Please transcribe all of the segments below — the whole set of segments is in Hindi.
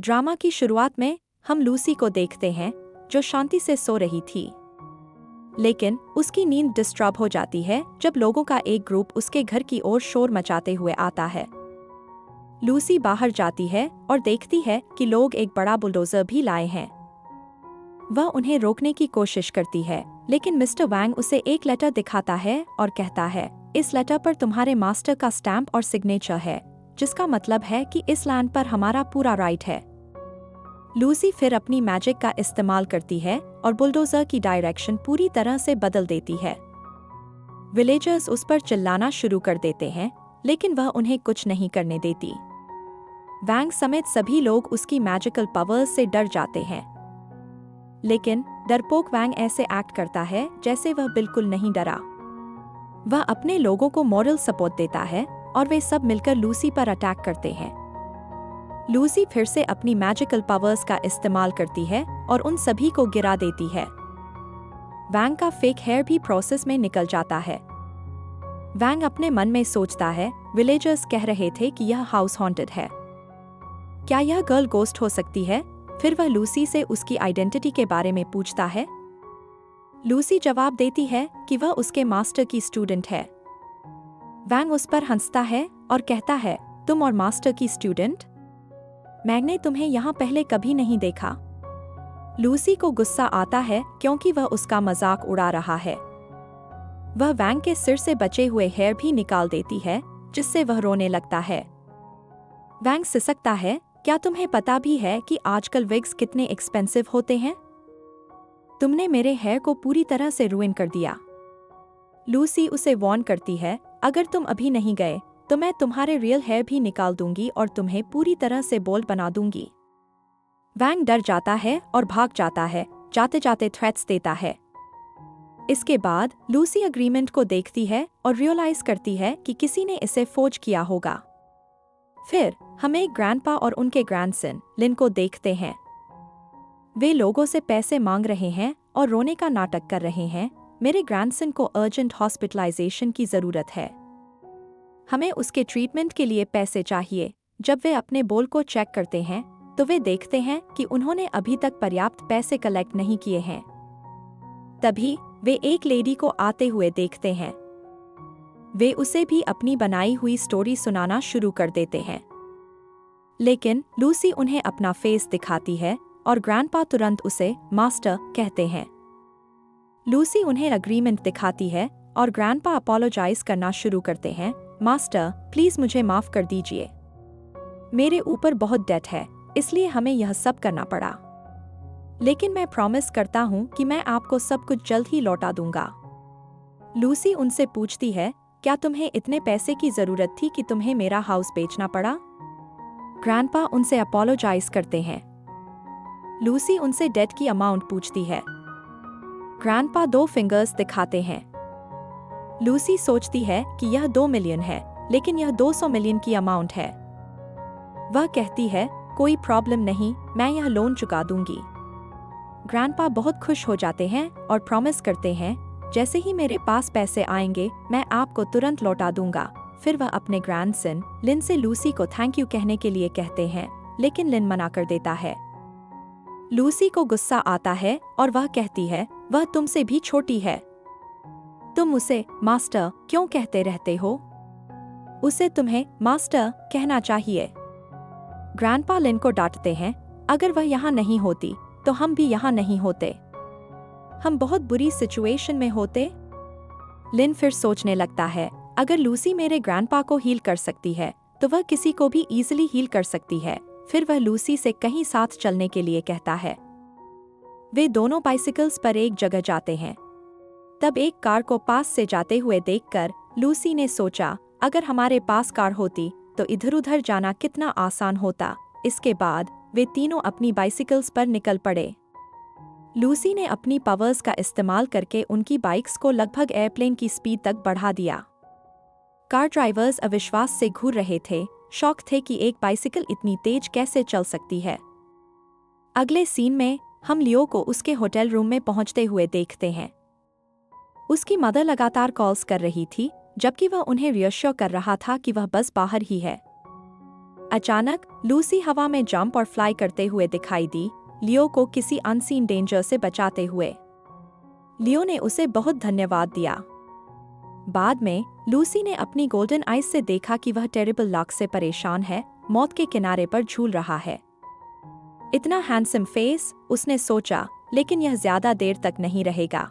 ड्रामा की शुरुआत में हम लूसी को देखते हैं जो शांति से सो रही थी, लेकिन उसकी नींद डिस्टर्ब हो जाती है जब लोगों का एक ग्रुप उसके घर की ओर शोर मचाते हुए आता है। लूसी बाहर जाती है और देखती है कि लोग एक बड़ा बुलडोजर भी लाए हैं। वह उन्हें रोकने की कोशिश करती है, लेकिन मिस्टर वैंग उसे एक लेटर दिखाता है और कहता है, इस लेटर पर तुम्हारे मास्टर का स्टैम्प और सिग्नेचर है, जिसका मतलब है कि इस लैंड पर हमारा पूरा राइट है। लूसी फिर अपनी मैजिक का इस्तेमाल करती है और बुलडोजर की डायरेक्शन पूरी तरह से बदल देती है। विलेजर्स उस पर चिल्लाना शुरू कर देते हैं, लेकिन वह उन्हें कुछ नहीं करने देती। वैंग समेत सभी लोग उसकी मैजिकल पावर्स से डर जाते हैं, लेकिन डरपोक वैंग ऐसे एक्ट करता है जैसे वह बिल्कुल नहीं डरा। वह अपने लोगों को मॉरल सपोर्ट देता है और वे सब मिलकर लूसी पर अटैक करते हैं। लूसी फिर से अपनी मैजिकल पावर्स का इस्तेमाल करती है और उन सभी को गिरा देती है। वैंग का फेक हेयर भी प्रोसेस में निकल जाता है। वैंग अपने मन में सोचता है, विलेजर्स कह रहे थे कि यह हाउस हॉन्टेड है, क्या यह गर्ल गोस्ट हो सकती है? फिर वह लूसी से उसकी आइडेंटिटी के बारे में पूछता है। लूसी जवाब देती है कि वह उसके मास्टर की स्टूडेंट है। वैंग उस पर हंसता है और कहता है, तुम और मास्टर की स्टूडेंट? मैंने तुम्हें यहाँ पहले कभी नहीं देखा। लूसी को गुस्सा आता है क्योंकि वह उसका मजाक उड़ा रहा है। वह वैंग के सिर से बचे हुए हेयर भी निकाल देती है, जिससे वह रोने लगता है। वैंग सिसकता है, क्या तुम्हें पता भी है कि आजकल विग्स कितने एक्सपेंसिव होते हैं? तुमने मेरे हेयर को पूरी तरह से रुइन कर दिया। लूसी उसे वार्न करती है, अगर तुम अभी नहीं गए तो मैं तुम्हारे रियल हेयर भी निकाल दूंगी और तुम्हें पूरी तरह से बोल्ड बना दूंगी। वैंग डर जाता है और भाग जाता है, जाते जाते थ्रेट्स देता है। इसके बाद लूसी अग्रीमेंट को देखती है और रियलाइज करती है कि किसी ने इसे फोर्ज किया होगा। फिर हमें ग्रैंडपा और उनके ग्रैंडसन लिन को देखते हैं। वे लोगों से पैसे मांग रहे हैं और रोने का नाटक कर रहे हैं, मेरे ग्रैंडसन को अर्जेंट हॉस्पिटलाइजेशन की जरूरत है, हमें उसके ट्रीटमेंट के लिए पैसे चाहिए। जब वे अपने बोल को चेक करते हैं तो वे देखते हैं कि उन्होंने अभी तक पर्याप्त पैसे कलेक्ट नहीं किए हैं। तभी वे एक लेडी को आते हुए देखते हैं। वे उसे भी अपनी बनाई हुई स्टोरी सुनाना शुरू कर देते हैं, लेकिन लूसी उन्हें अपना फेस दिखाती है और ग्रैंडपा तुरंत उसे मास्टर कहते हैं। लूसी उन्हें अग्रीमेंट दिखाती है और ग्रैंडपा अपोलोजाइज करना शुरू करते हैं, मास्टर प्लीज मुझे माफ कर दीजिए, मेरे ऊपर बहुत डेट है, इसलिए हमें यह सब करना पड़ा, लेकिन मैं प्रॉमिस करता हूँ कि मैं आपको सब कुछ जल्द ही लौटा दूंगा। लूसी उनसे पूछती है, क्या तुम्हें इतने पैसे की जरूरत थी कि तुम्हें मेरा हाउस बेचना पड़ा? ग्रैंडपा उनसे अपोलोजाइज करते हैं। लूसी उनसे डेट की अमाउंट पूछती है। ग्रैंडपा 2 फिंगर्स दिखाते हैं। लूसी सोचती है कि यह 2 मिलियन है, लेकिन यह 200 मिलियन की अमाउंट है। वह कहती है, कोई प्रॉब्लम नहीं, मैं यह लोन चुका दूंगी। ग्रैंडपा बहुत खुश हो जाते हैं और प्रॉमिस करते हैं, जैसे ही मेरे पास पैसे आएंगे मैं आपको तुरंत लौटा दूंगा। फिर वह अपने ग्रैंडसन लिन से लूसी को थैंक यू कहने के लिए कहते हैं, लेकिन लिन मना कर देता है। लूसी को गुस्सा आता है और वह कहती है, वह तुमसे भी छोटी है, तुम उसे मास्टर क्यों कहते रहते हो? उसे तुम्हें मास्टर कहना चाहिए। ग्रैंडपा लिन को डांटते हैं, अगर वह यहाँ नहीं होती तो हम भी यहाँ नहीं होते, हम बहुत बुरी सिचुएशन में होते। लिन फिर सोचने लगता है, अगर लूसी मेरे ग्रैंडपा को हील कर सकती है तो वह किसी को भी इजीली हील कर सकती है। फिर वह लूसी से कहीं साथ चलने के लिए कहता है। वे दोनों बाइसिकल्स पर एक जगह जाते हैं। तब एक कार को पास से जाते हुए देखकर लूसी ने सोचा, अगर हमारे पास कार होती तो इधर उधर जाना कितना आसान होता। इसके बाद वे तीनों अपनी बाइसिकल्स पर निकल पड़े। लूसी ने अपनी पावर्स का इस्तेमाल करके उनकी बाइक्स को लगभग एयरप्लेन की स्पीड तक बढ़ा दिया। कार ड्राइवर्स अविश्वास से घूर रहे थे, शॉक थे कि एक बाइसिकल इतनी तेज कैसे चल सकती है। अगले सीन में हम लियो को उसके होटल रूम में पहुंचते हुए देखते हैं। उसकी मदर लगातार कॉल्स कर रही थी, जबकि वह उन्हें रियश्योर कर रहा था कि वह बस बाहर ही है। अचानक लूसी हवा में जंप और फ्लाई करते हुए दिखाई दी, लियो को किसी अनसीन डेंजर से बचाते हुए। लियो ने उसे बहुत धन्यवाद दिया। बाद में लूसी ने अपनी गोल्डन आइज से देखा कि वह टेरिबल लक से परेशान है, मौत के किनारे पर झूल रहा है। इतना हैंडसम फेस, उसने सोचा, लेकिन यह ज्यादा देर तक नहीं रहेगा।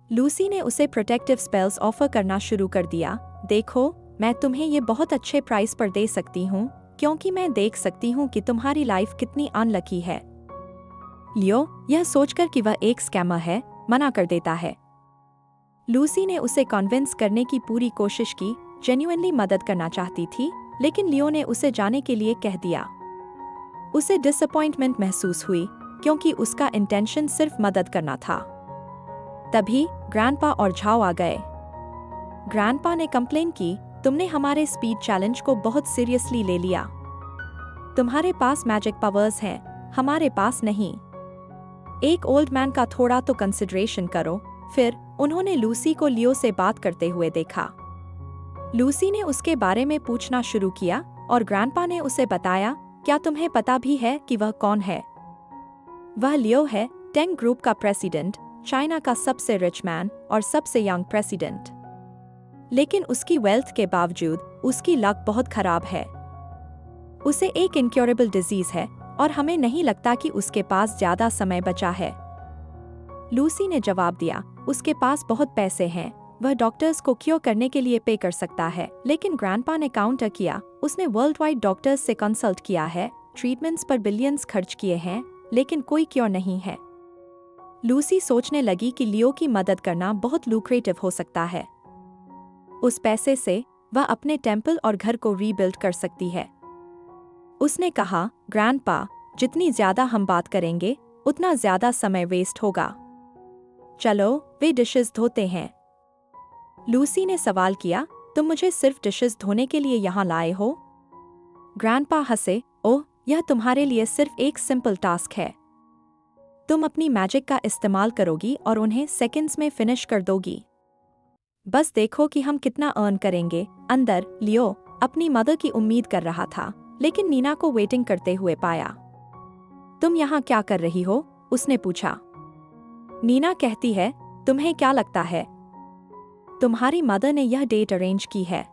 लूसी ने उसे प्रोटेक्टिव स्पेल्स ऑफर करना शुरू कर दिया। देखो, मैं तुम्हें ये बहुत अच्छे प्राइस पर दे सकती हूँ, क्योंकि मैं देख सकती हूँ कि तुम्हारी लाइफ कितनी अनलकी है। लियो, यह सोचकर कि वह एक स्कैमर है, मना कर देता है। लूसी ने उसे कन्विंस करने की पूरी कोशिश की, जेन्युइनली मदद करना चाहती थी, लेकिन लियो ने उसे जाने के लिए कह दिया। उसे डिसअपॉइंटमेंट महसूस हुई, क्योंकि उसका इंटेंशन सिर्फ मदद करना था। तभी ग्रैंडपा और झाओ आ गए। ग्रैंडपा ने कंप्लेन की, तुमने हमारे स्पीड चैलेंज को बहुत सीरियसली ले लिया। तुम्हारे पास मैजिक पावर्स हैं, हमारे पास नहीं। एक ओल्ड मैन का थोड़ा तो कंसिडरेशन करो। फिर उन्होंने लूसी को लियो से बात करते हुए देखा। लूसी ने उसके बारे में पूछना शुरू किया और ग्रैंडपा ने उसे बताया, क्या तुम्हें पता भी है कि वह कौन है? वह लियो है, टेंग ग्रुप का प्रेसिडेंट, चाइना का सबसे रिच मैन और सबसे यंग प्रेसिडेंट। लेकिन उसकी वेल्थ के बावजूद उसकी लक बहुत खराब है। उसे एक इनक्योरेबल डिजीज है और हमें नहीं लगता कि उसके पास ज्यादा समय बचा है। लूसी ने जवाब दिया, उसके पास बहुत पैसे हैं, वह डॉक्टर्स को क्योर करने के लिए पे कर सकता है। लेकिन ग्रैंडपा ने काउंटर किया, उसने वर्ल्ड वाइड डॉक्टर्स से कंसल्ट किया है, ट्रीटमेंट्स पर बिलियंस खर्च किए हैं, लेकिन कोई क्योर नहीं है। लूसी सोचने लगी कि लियो की मदद करना बहुत लुक्रेटिव हो सकता है। उस पैसे से वह अपने टेम्पल और घर को रीबिल्ड कर सकती है। उसने कहा, ग्रैंडपा, जितनी ज्यादा हम बात करेंगे, उतना ज्यादा समय वेस्ट होगा। चलो, वे डिशेस धोते हैं। लूसी ने सवाल किया, तुम मुझे सिर्फ डिशेस धोने के लिए यहाँ लाए हो? ग्रैंडपा हंसे, ओह, यह तुम्हारे लिए सिर्फ एक सिंपल टास्क है। तुम अपनी मैजिक का इस्तेमाल करोगी और उन्हें सेकंड्स में फिनिश कर दोगी। बस देखो कि हम कितना अर्न करेंगे। अंदर लियो अपनी मदर की उम्मीद कर रहा था, लेकिन नीना को वेटिंग करते हुए पाया। तुम यहाँ क्या कर रही हो? उसने पूछा। नीना कहती है, तुम्हें क्या लगता है? तुम्हारी मदर ने यह डेट अरेंज की है।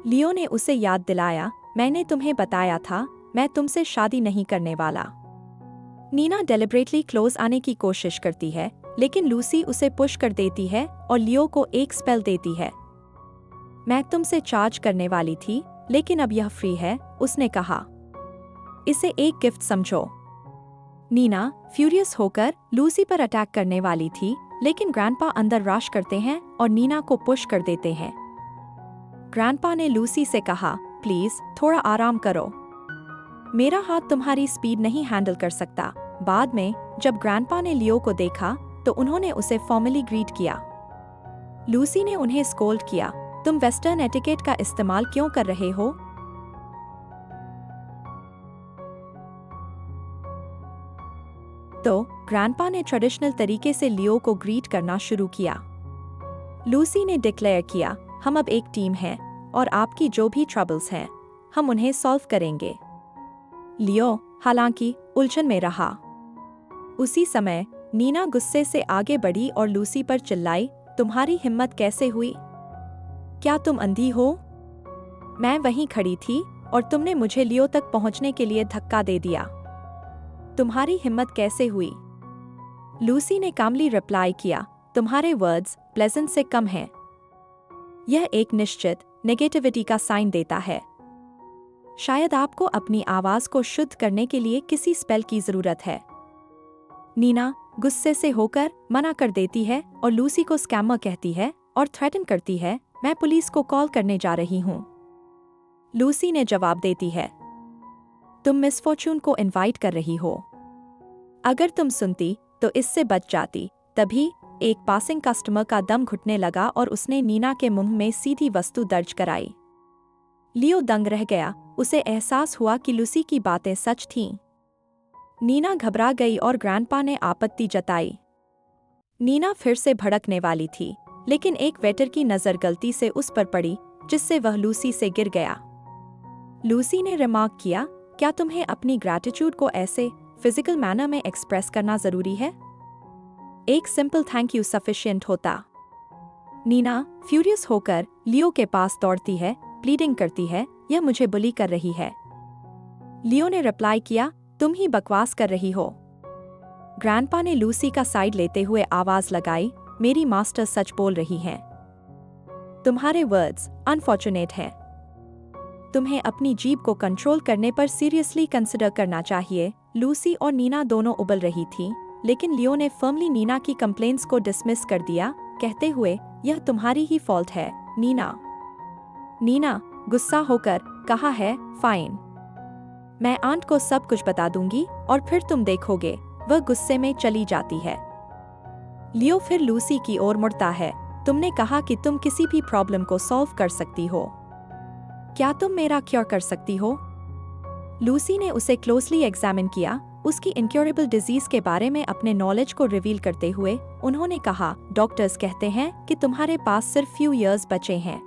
लियो ने उसे याद दिलाया, मैंने तुम्हें बताया था, मैं तुमसे शादी नहीं करने वाला। नीना डेलिब्रेटली क्लोज आने की कोशिश करती है, लेकिन लूसी उसे पुश कर देती है और लियो को एक स्पेल देती है। मैं तुमसे चार्ज करने वाली थी, लेकिन अब यह फ्री है, उसने कहा। इसे एक गिफ्ट समझो। नीना फ्यूरियस होकर लूसी पर अटैक करने वाली थी, लेकिन ग्रैंडपा अंदर रश करते हैं और नीना को पुश कर देते हैं। ग्रैंडपा ने लूसी से कहा, प्लीज थोड़ा आराम करो, मेरा हाथ तुम्हारी स्पीड नहीं हैंडल कर सकता। बाद में जब ग्रैंडपा ने लियो को देखा तो उन्होंने उसे फॉर्मली ग्रीट किया। लूसी ने उन्हें स्कोल्ड किया, तुम वेस्टर्न एटिकेट का इस्तेमाल क्यों कर रहे हो? तो ग्रैंडपा ने ट्रेडिशनल तरीके से लियो को ग्रीट करना शुरू किया। लूसी ने डिक्लेयर किया, हम अब एक टीम हैं और आपकी जो भी ट्रबल्स हैं, हम उन्हें सॉल्व करेंगे। लियो हालांकि उलझन में रहा। उसी समय नीना गुस्से से आगे बढ़ी और लूसी पर चिल्लाई, तुम्हारी हिम्मत कैसे हुई? क्या तुम अंधी हो? मैं वहीं खड़ी थी और तुमने मुझे लियो तक पहुंचने के लिए धक्का दे दिया। तुम्हारी हिम्मत कैसे हुई? लूसी ने कामली रिप्लाई किया, तुम्हारे वर्ड्स प्लेजेंट से कम हैं। यह एक निश्चित नेगेटिविटी का साइन देता है। शायद आपको अपनी आवाज को शुद्ध करने के लिए किसी स्पेल की जरूरत है। नीना गुस्से से होकर मना कर देती है और लूसी को स्कैमर कहती है और थ्रेटन करती है, मैं पुलिस को कॉल करने जा रही हूँ। लूसी ने जवाब देती है, तुम मिस फॉर्चून को इनवाइट कर रही हो। अगर तुम सुनती तो इससे बच जाती। तभी एक पासिंग कस्टमर का दम घुटने लगा और उसने नीना के मुंह में सीधी वस्तु दर्ज कराई। लियो दंग रह गया, उसे एहसास हुआ कि लूसी की बातें सच थीं। नीना घबरा गई और ग्रैंडपा ने आपत्ति जताई। नीना फिर से भड़कने वाली थी, लेकिन एक वेटर की नज़र गलती से उस पर पड़ी, जिससे वह लूसी से गिर गया। लूसी ने रिमार्क किया, क्या तुम्हें अपनी ग्रैटिट्यूड को ऐसे फिजिकल मैनर में एक्सप्रेस करना जरूरी है? एक सिंपल थैंक यू सफिशिएंट होता। नीना फ्यूरियस होकर लियो के पास दौड़ती है, प्लीडिंग करती है, यह मुझे बुली कर रही है। लियो ने रिप्लाई किया, तुम ही बकवास कर रही हो। ग्रैंडपा ने लूसी का साइड लेते हुए आवाज लगाई, मेरी मास्टर सच बोल रही हैं। तुम्हारे वर्ड्स अनफॉर्चुनेट हैं। तुम्हें अपनी जीभ को कंट्रोल करने पर सीरियसली कंसिडर करना चाहिए। लूसी और नीना दोनों उबल रही थीं, लेकिन लियो ने फर्मली नीना की कंप्लेंट्स को डिसमिस कर दिया, कहते हुए, यह तुम्हारी ही फॉल्ट है, नीना। नीना गुस्सा होकर कहा है, फाइन, मैं आंट को सब कुछ बता दूंगी और फिर तुम देखोगे। वह गुस्से में चली जाती है। लियो फिर लूसी की ओर मुड़ता है, तुमने कहा कि तुम किसी भी प्रॉब्लम को सॉल्व कर सकती हो। क्या तुम मेरा क्योर कर सकती हो? लूसी ने उसे क्लोजली एग्जामिन किया, उसकी इनक्योरेबल डिजीज के बारे में अपने नॉलेज को रिवील करते हुए उन्होंने कहा, डॉक्टर्स कहते हैं कि तुम्हारे पास सिर्फ फ्यू इयर्स बचे हैं।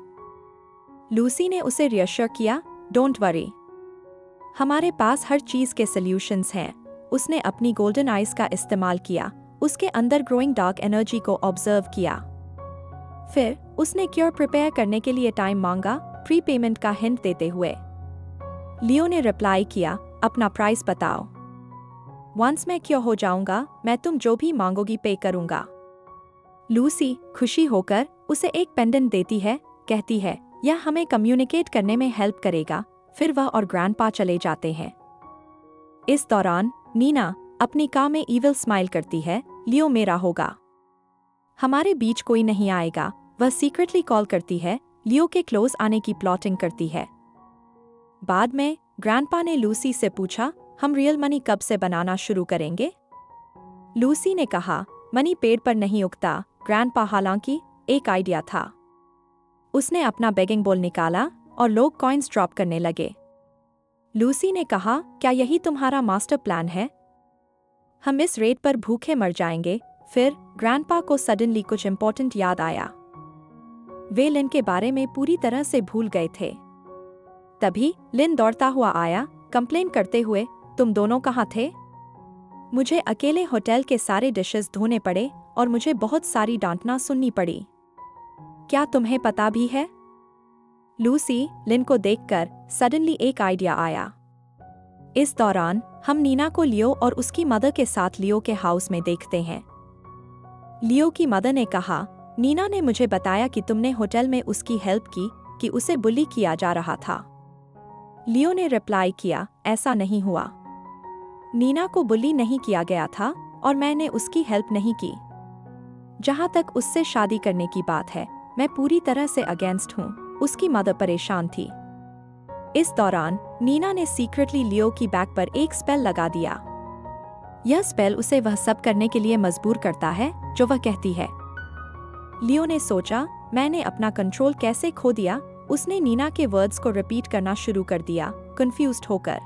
लूसी ने उसे रियश्योर किया, डोंट वरी, हमारे पास हर चीज के सॉल्यूशंस हैं। उसने अपनी गोल्डन आइज का इस्तेमाल किया, उसके अंदर ग्रोइंग डार्क एनर्जी को ऑब्जर्व किया। फिर उसने क्योर प्रिपेयर करने के लिए टाइम मांगा, प्री पेमेंट का हिंट देते हुए। लियो ने रिप्लाई किया, अपना प्राइस बताओ। वंस मैं क्योर हो जाऊंगा, मैं तुम जो भी मांगोगी पे करूंगा। लूसी खुशी होकर उसे एक पेंडेंट देती है, कहती है, यह हमें कम्युनिकेट करने में हेल्प करेगा। फिर वह और ग्रैंडपा चले जाते हैं। इस दौरान नीना अपनी कार में ईविल स्माइल करती है, लियो मेरा होगा, हमारे बीच कोई नहीं आएगा। वह सीक्रेटली कॉल करती है, लियो के क्लोज आने की प्लॉटिंग करती है। बाद में ग्रैंडपा ने लूसी से पूछा, हम रियल मनी कब से बनाना शुरू करेंगे? लूसी ने कहा, मनी पेड़ पर नहीं उगता ग्रैंडपा, हालांकि एक आइडिया था। उसने अपना बेगिंग बोल निकाला और लोग कॉइन्स ड्रॉप करने लगे। लूसी ने कहा, क्या यही तुम्हारा मास्टर प्लान है? हम इस रेट पर भूखे मर जाएंगे। फिर ग्रैंडपा को सडनली कुछ इंपॉर्टेंट याद आया। वे लिन के बारे में पूरी तरह से भूल गए थे। तभी लिन दौड़ता हुआ आया, कंप्लेन करते हुए, तुम दोनों कहाँ थे? मुझे अकेले होटल के सारे डिशेस धोने पड़े और मुझे बहुत सारी डांटना सुननी पड़ी। क्या तुम्हें पता भी है? लूसी लिन को देखकर सडनली एक आइडिया आया। इस दौरान हम नीना को लियो और उसकी मदर के साथ लियो के हाउस में देखते हैं। लियो की मदर ने कहा, नीना ने मुझे बताया कि तुमने होटल में उसकी हेल्प की, कि उसे बुली किया जा रहा था। लियो ने रिप्लाई किया, ऐसा नहीं हुआ। नीना को बुली नहीं किया गया था और मैंने उसकी हेल्प नहीं की। जहां तक उससे शादी करने की बात है, मैं पूरी तरह से अगेंस्ट हूं। उसकी मदर परेशान थी। इस दौरान नीना ने सीक्रेटली लियो की बैक पर एक स्पेल लगा दिया। यह स्पेल उसे वह सब करने के लिए मजबूर करता है जो वह कहती है। लियो ने सोचा, मैंने अपना कंट्रोल कैसे खो दिया। उसने नीना के वर्ड्स को रिपीट करना शुरू कर दिया, कंफ्यूज्ड होकर।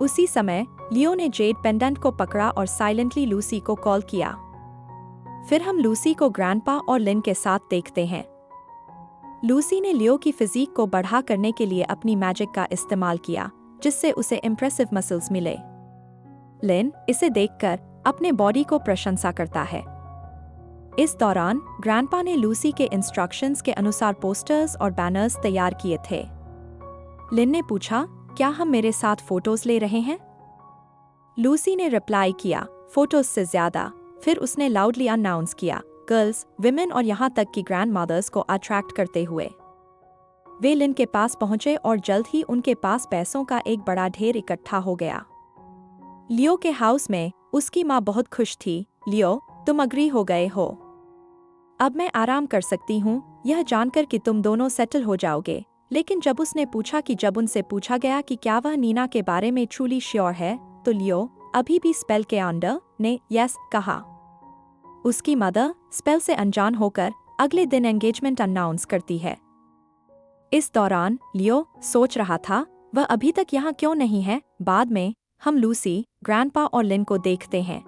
उसी समय लियो ने जेड पेंडेंट को पकड़ा और साइलेंटली लूसी को कॉल किया। फिर हम लूसी को ग्रैंडपा और लिन के साथ देखते हैं। लूसी ने लियो की फिजिक को बढ़ा करने के लिए अपनी मैजिक का इस्तेमाल किया, जिससे उसे इम्प्रेसिव मसल्स मिले। लिन इसे देखकर अपने बॉडी को प्रशंसा करता है। इस दौरान ग्रैंडपा ने लूसी के इंस्ट्रक्शंस के अनुसार पोस्टर्स और बैनर्स तैयार किए थे। लिन ने पूछा, क्या हम मेरे साथ फोटोज ले रहे हैं? लूसी ने रिप्लाई किया, फोटोज से ज्यादा। फिर उसने लाउडली अनाउंस किया, गर्ल्स, विमेन और यहाँ तक कि ग्रैंड मदर्स को अट्रैक्ट करते हुए। वे लिन के पास पहुंचे और जल्द ही उनके पास पैसों का एक बड़ा ढेर इकट्ठा हो गया। लियो के हाउस में उसकी माँ बहुत खुश थी। लियो, तुम अग्री हो गए हो। अब मैं आराम कर सकती हूँ, यह जानकर कि तुम दोनों सेटल हो जाओगे। लेकिन जब उसने पूछा कि जब उनसे पूछा गया कि क्या वह नीना के बारे में ट्रूली श्योर है, तो लियो अभी भी स्पेल के अंडर ने यस कहा। उसकी मदर स्पेल से अनजान होकर अगले दिन एंगेजमेंट अनाउंस करती है। इस दौरान लियो सोच रहा था, वह अभी तक यहाँ क्यों नहीं है। बाद में हम लूसी, ग्रैंडपा और लिन को देखते हैं।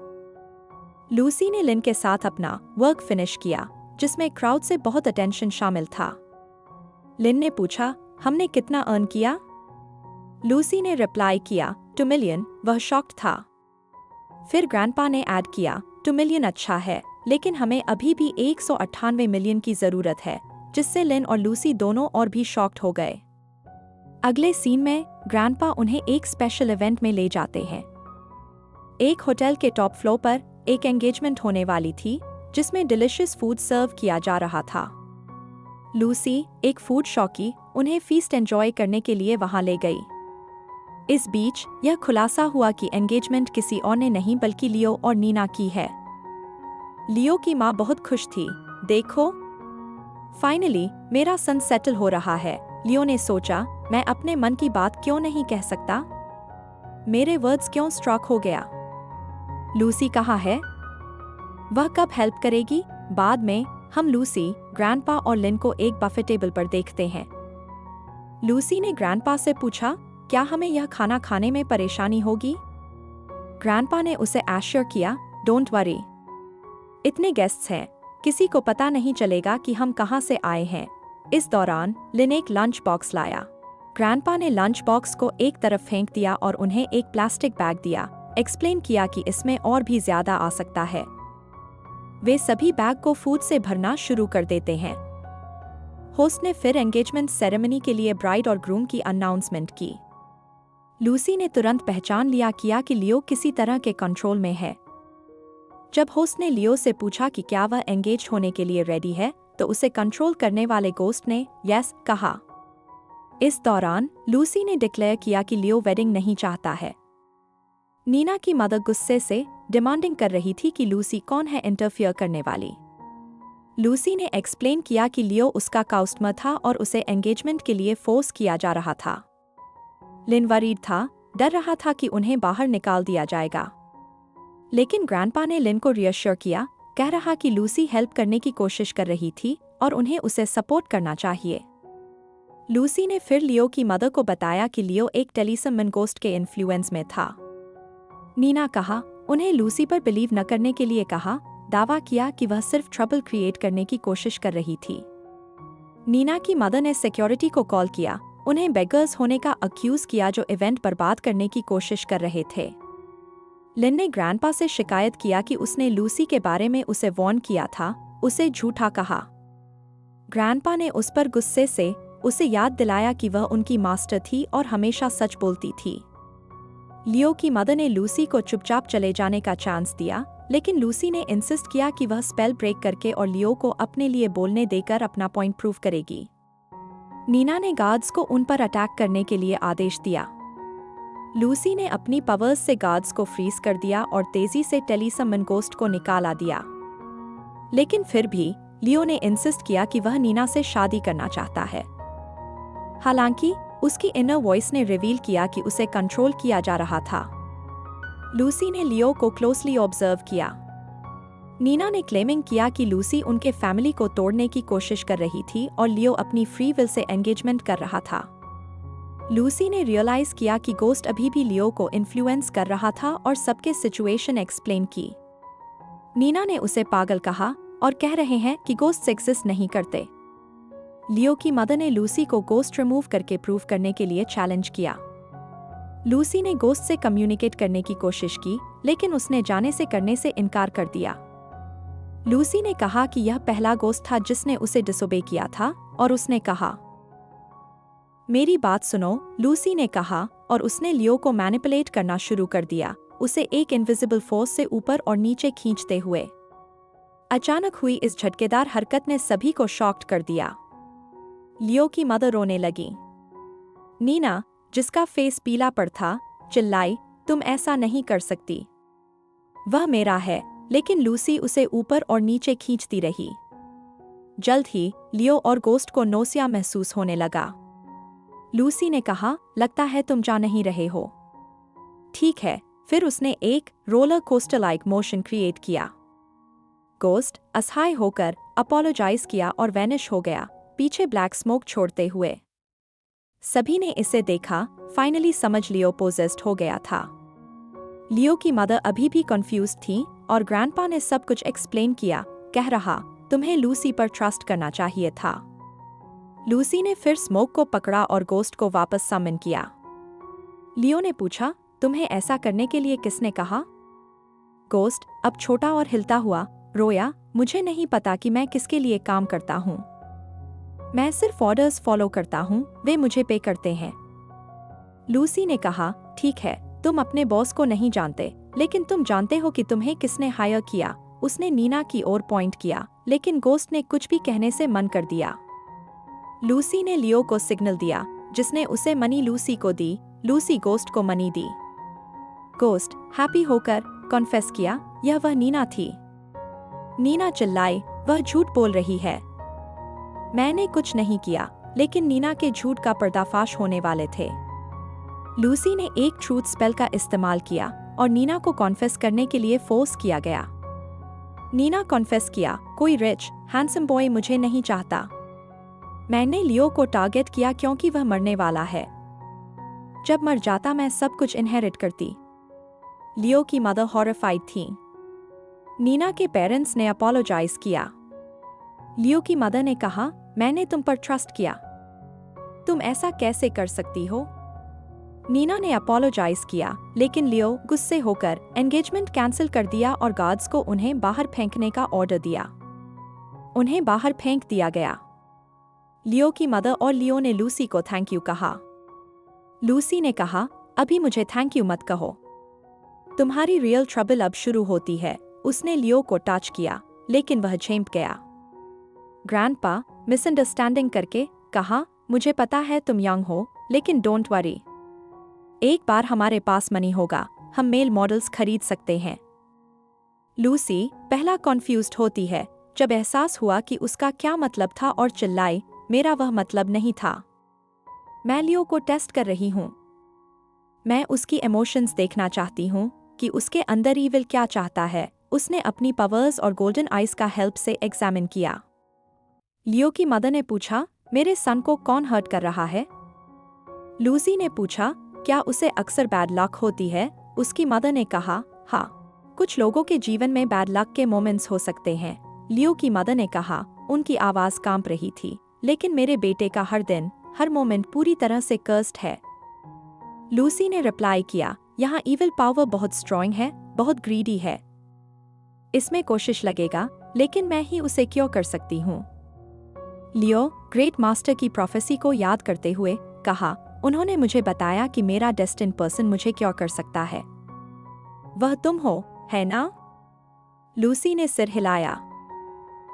लूसी ने लिन के साथ अपना वर्क फिनिश किया, जिसमें क्राउड से बहुत अटेंशन शामिल था। लिन ने पूछा, हमने कितना अर्न किया? लूसी ने रिप्लाई किया, 2 मिलियन। वह शॉक्ड था। फिर ग्रैंडपा ने ऐड किया, 2 मिलियन अच्छा है, लेकिन हमें अभी भी 198 मिलियन की जरूरत है, जिससे लिन और लूसी दोनों और भी शॉक्ड हो गए। अगले सीन में ग्रैंडपा उन्हें एक स्पेशल इवेंट में ले जाते हैं। एक होटल के टॉप फ्लोर पर एक एंगेजमेंट होने वाली थी, जिसमें डिलिशियस फूड सर्व किया जा रहा था। लूसी, एक फूड शौकी, उन्हें फीस्ट एंजॉय करने के लिए वहां ले गई। इस बीच यह खुलासा हुआ कि एंगेजमेंट किसी और ने नहीं बल्कि लियो और नीना की है। लियो की माँ बहुत खुश थी। देखो, फाइनली मेरा सन सेटल हो रहा है। लियो ने सोचा, मैं अपने मन की बात क्यों नहीं कह सकता? मेरे वर्ड्स क्यों स्ट्रॉक हो गया? लूसी कहाँ है? वह कब हेल्प करेगी? बाद में हम लूसी, ग्रैंडपा और लिन को एक बफे टेबल पर देखते हैं। लूसी ने ग्रैंडपा से पूछा, क्या हमें यह खाना खाने में परेशानी होगी? ग्रैंडपा ने उसे एश्योर किया, डोंट वरी, इतने गेस्ट्स हैं, किसी को पता नहीं चलेगा कि हम कहाँ से आए हैं। इस दौरान लिन एक लंच बॉक्स लाया। ग्रैंडपा ने लंच बॉक्स को एक तरफ फेंक दिया और उन्हें एक प्लास्टिक बैग दिया। एक्सप्लेन किया कि इसमें और भी ज्यादा आ सकता है। वे सभी बैग को फूड से भरना शुरू कर देते हैं। होस्ट ने फिर एंगेजमेंट सेरेमनी के लिए ब्राइड और ग्रूम की अनाउंसमेंट की। लूसी ने तुरंत पहचान लिया कि लियो किसी तरह के कंट्रोल में है। जब होस्ट ने लियो से पूछा कि क्या वह एंगेज होने के लिए रेडी है, तो उसे कंट्रोल करने वाले गोस्ट ने यस कहा। इस दौरान लूसी ने डिक्लेयर किया कि लियो वेडिंग नहीं चाहता है। नीना की मदर गुस्से से डिमांडिंग कर रही थी कि लूसी कौन है इंटरफियर करने वाली। लूसी ने एक्सप्लेन किया कि लियो उसका कस्टमर था और उसे एंगेजमेंट के लिए फोर्स किया जा रहा था। लिन वरीड था, डर रहा था कि उन्हें बाहर निकाल दिया जाएगा। लेकिन ग्रैंडपा ने लिन को रियश्योर किया, कह रहा कि लूसी हेल्प करने की कोशिश कर रही थी और उन्हें उसे सपोर्ट करना चाहिए। लूसी ने फिर लियो की मदर को बताया कि लियो एक टेलीसमन गोस्ट के इन्फ्लुएंस में था। नीना कहा, उन्हें लूसी पर बिलीव न करने के लिए कहा, दावा किया कि वह सिर्फ ट्रबल क्रिएट करने की कोशिश कर रही थी। नीना की मदर ने सिक्योरिटी को कॉल किया, उन्हें बेगर्स होने का अक्यूज किया जो इवेंट बर्बाद करने की कोशिश कर रहे थे। लिन ने ग्रैंडपा से शिकायत किया कि उसने लूसी के बारे में उसे वार्न किया था, उसे झूठा कहा। ग्रैंडपा ने उस पर गुस्से से उसे याद दिलाया कि वह उनकी मास्टर थी और हमेशा सच बोलती थी। लियो की मदर ने लूसी को चुपचाप चले जाने का चांस दिया, लेकिन लूसी ने इंसिस्ट किया कि वह स्पेल ब्रेक करके और लियो को अपने लिए बोलने देकर अपना पॉइंट प्रूव करेगी। नीना ने गार्ड्स को उन पर अटैक करने के लिए आदेश दिया। लूसी ने अपनी पावर्स से गार्ड्स को फ्रीज कर दिया और तेजी से टेलीसमन गोस्ट को निकाला दिया। लेकिन फिर भी लियो ने इंसिस्ट किया कि वह नीना से शादी करना चाहता है। हालांकि उसकी इनर वॉइस ने रिवील किया कि उसे कंट्रोल किया जा रहा था। लूसी ने लियो को क्लोजली ऑब्जर्व किया। नीना ने क्लेमिंग किया कि लूसी उनके फैमिली को तोड़ने की कोशिश कर रही थी और लियो अपनी फ्री विल से एंगेजमेंट कर रहा था। लूसी ने रियलाइज किया कि गोस्ट अभी भी लियो को इन्फ्लुएंस कर रहा था और सबके सिचुएशन एक्सप्लेन की। नीना ने उसे पागल कहा और कह रहे हैं कि गोस्ट एग्जिस्ट नहीं करते। लियो की मदर ने लूसी को गोस्ट रिमूव करके प्रूव करने के लिए चैलेंज किया। लूसी ने गोस्ट से कम्युनिकेट करने की कोशिश की, लेकिन उसने जाने से करने से इनकार कर दिया। लूसी ने कहा कि यह पहला गोस्ट था जिसने उसे डिसोबे किया था और उसने कहा, मेरी बात सुनो, लूसी ने कहा, और उसने लियो को मैनिपुलेट करना शुरू कर दिया, उसे एक इनविजिबल फोर्स से ऊपर और नीचे खींचते हुए। अचानक हुई इस झटकेदार हरकत ने सभी को शॉक्ड कर दिया। लियो की मदर रोने लगी। नीना, जिसका फेस पीला पड़ था, चिल्लाई, तुम ऐसा नहीं कर सकती। वह मेरा है, लेकिन लूसी उसे ऊपर और नीचे खींचती रही। जल्द ही लियो और गोस्ट को नोसिया महसूस होने लगा। लूसी ने कहा, लगता है तुम जा नहीं रहे हो। ठीक है, फिर उसने एक roller coaster like motion create किया। गोस्ट असहाय होकर अपोलोजाइज किया और वैनिश हो गया, पीछे ब्लैक स्मोक छोड़ते हुए। सभी ने इसे देखा, फाइनली समझ लियो पोजेस्ड हो गया था। लियो की मदर अभी भी कंफ्यूज थी और ग्रैंडपा ने सब कुछ एक्सप्लेन किया, कह रहा, तुम्हें लूसी पर ट्रस्ट करना चाहिए था। लूसी ने फिर स्मोक को पकड़ा और गोस्ट को वापस समन किया। लियो ने पूछा, तुम्हें ऐसा करने के लिए किसने कहा? गोस्ट, अब छोटा और हिलता हुआ, रोया, मुझे नहीं पता कि मैं किसके लिए काम करता हूँ। मैं सिर्फ ऑर्डर्स फॉलो करता हूँ, वे मुझे पे करते हैं। लूसी ने कहा, ठीक है, तुम अपने बॉस को नहीं जानते, लेकिन तुम जानते हो कि तुम्हें किसने हायर किया। उसने नीना की ओर पॉइंट किया, लेकिन गोस्ट ने कुछ भी कहने से मन कर दिया। लूसी ने लियो को सिग्नल दिया, जिसने उसे मनी लूसी को दी। लूसी गोस्ट को मनी दी। गोस्ट हैप्पी होकर कॉन्फेस किया, यह वह नीना थी। नीना चिल्लाई, वह झूठ बोल रही है। मैंने कुछ नहीं किया, लेकिन नीना के झूठ का पर्दाफाश होने वाले थे। लूसी ने एक ट्रूथ स्पेल का इस्तेमाल किया और नीना को कॉन्फेस करने के लिए फोर्स किया गया। नीना कॉन्फेस किया, कोई रिच हैंडसम बॉय मुझे नहीं चाहता। मैंने लियो को टारगेट किया क्योंकि वह मरने वाला है। जब मर जाता मैं सब कुछ इनहेरिट करती। लियो की मदर हॉरिफाइड थी। नीना के पेरेंट्स ने अपोलोजाइज किया। लियो की मदर ने कहा, मैंने तुम पर ट्रस्ट किया, तुम ऐसा कैसे कर सकती हो? नीना ने अपोलोजाइज किया, लेकिन लियो गुस्से होकर एंगेजमेंट कैंसिल कर दिया और गार्ड्स को उन्हें बाहर फेंकने का ऑर्डर दिया। उन्हें बाहर फेंक दिया गया। लियो की मदर और लियो ने लूसी को थैंक यू कहा। लूसी ने कहा, अभी मुझे थैंक यू मत कहो, तुम्हारी रियल ट्रबल अब शुरू होती है। उसने लियो को टच किया, लेकिन वह झेंप गया। ग्रैंडपा मिसअंडरस्टैंडिंग करके कहा, मुझे पता है तुम यंग हो, लेकिन डोंट वरी, एक बार हमारे पास मनी होगा, हम मेल मॉडल्स खरीद सकते हैं। लूसी पहला कॉन्फ्यूज्ड होती है जब एहसास हुआ कि उसका क्या मतलब था और चिल्लाई, मेरा वह मतलब नहीं था। मैं लियो को टेस्ट कर रही हूँ। मैं उसकी इमोशंस देखना चाहती हूँ कि उसके अंदर ईविल क्या चाहता है। उसने अपनी पावर्स और गोल्डन आइज का हेल्प से एग्जामिन किया। लियो की मदर ने पूछा, मेरे सन को कौन हर्ट कर रहा है? लूसी ने पूछा, क्या उसे अक्सर बैड लक होती है? उसकी मदर ने कहा, हाँ, कुछ लोगों के जीवन में बैड लक के मोमेंट्स हो सकते हैं। लियो की मदर ने कहा, उनकी आवाज कांप रही थी, लेकिन मेरे बेटे का हर दिन, हर मोमेंट पूरी तरह से कर्स्ड है। लूसी ने रिप्लाई किया, यहाँ ईविल पावर बहुत स्ट्रॉन्ग है, बहुत ग्रीडी है। इसमें कोशिश लगेगा, लेकिन मैं ही उसे क्यों कर सकती हूँ। लियो ग्रेट मास्टर की प्रोफेसी को याद करते हुए कहा, उन्होंने मुझे बताया कि मेरा डेस्टिन्ड पर्सन मुझे क्यों कर सकता है। वह तुम हो, है ना? लूसी ने सिर हिलाया।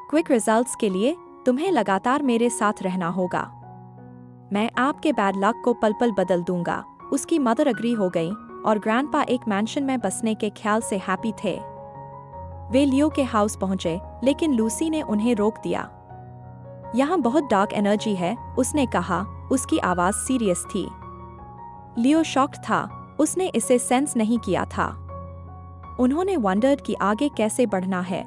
क्विक रिजल्ट्स के लिए तुम्हें लगातार मेरे साथ रहना होगा। मैं आपके बैड लक को पल पल बदल दूंगा। उसकी मदर अग्री हो गई और ग्रैंडपा एक मैंशन में बसने के ख्याल से हैप्पी थे। वे लियो के हाउस पहुंचे, लेकिन लूसी ने उन्हें रोक दिया। यहाँ बहुत डार्क एनर्जी है, उसने कहा। उसकी आवाज सीरियस थी। लियो शॉक्ड था, उसने इसे सेंस नहीं किया था। उन्होंने वंडर्ड कि आगे कैसे बढ़ना है।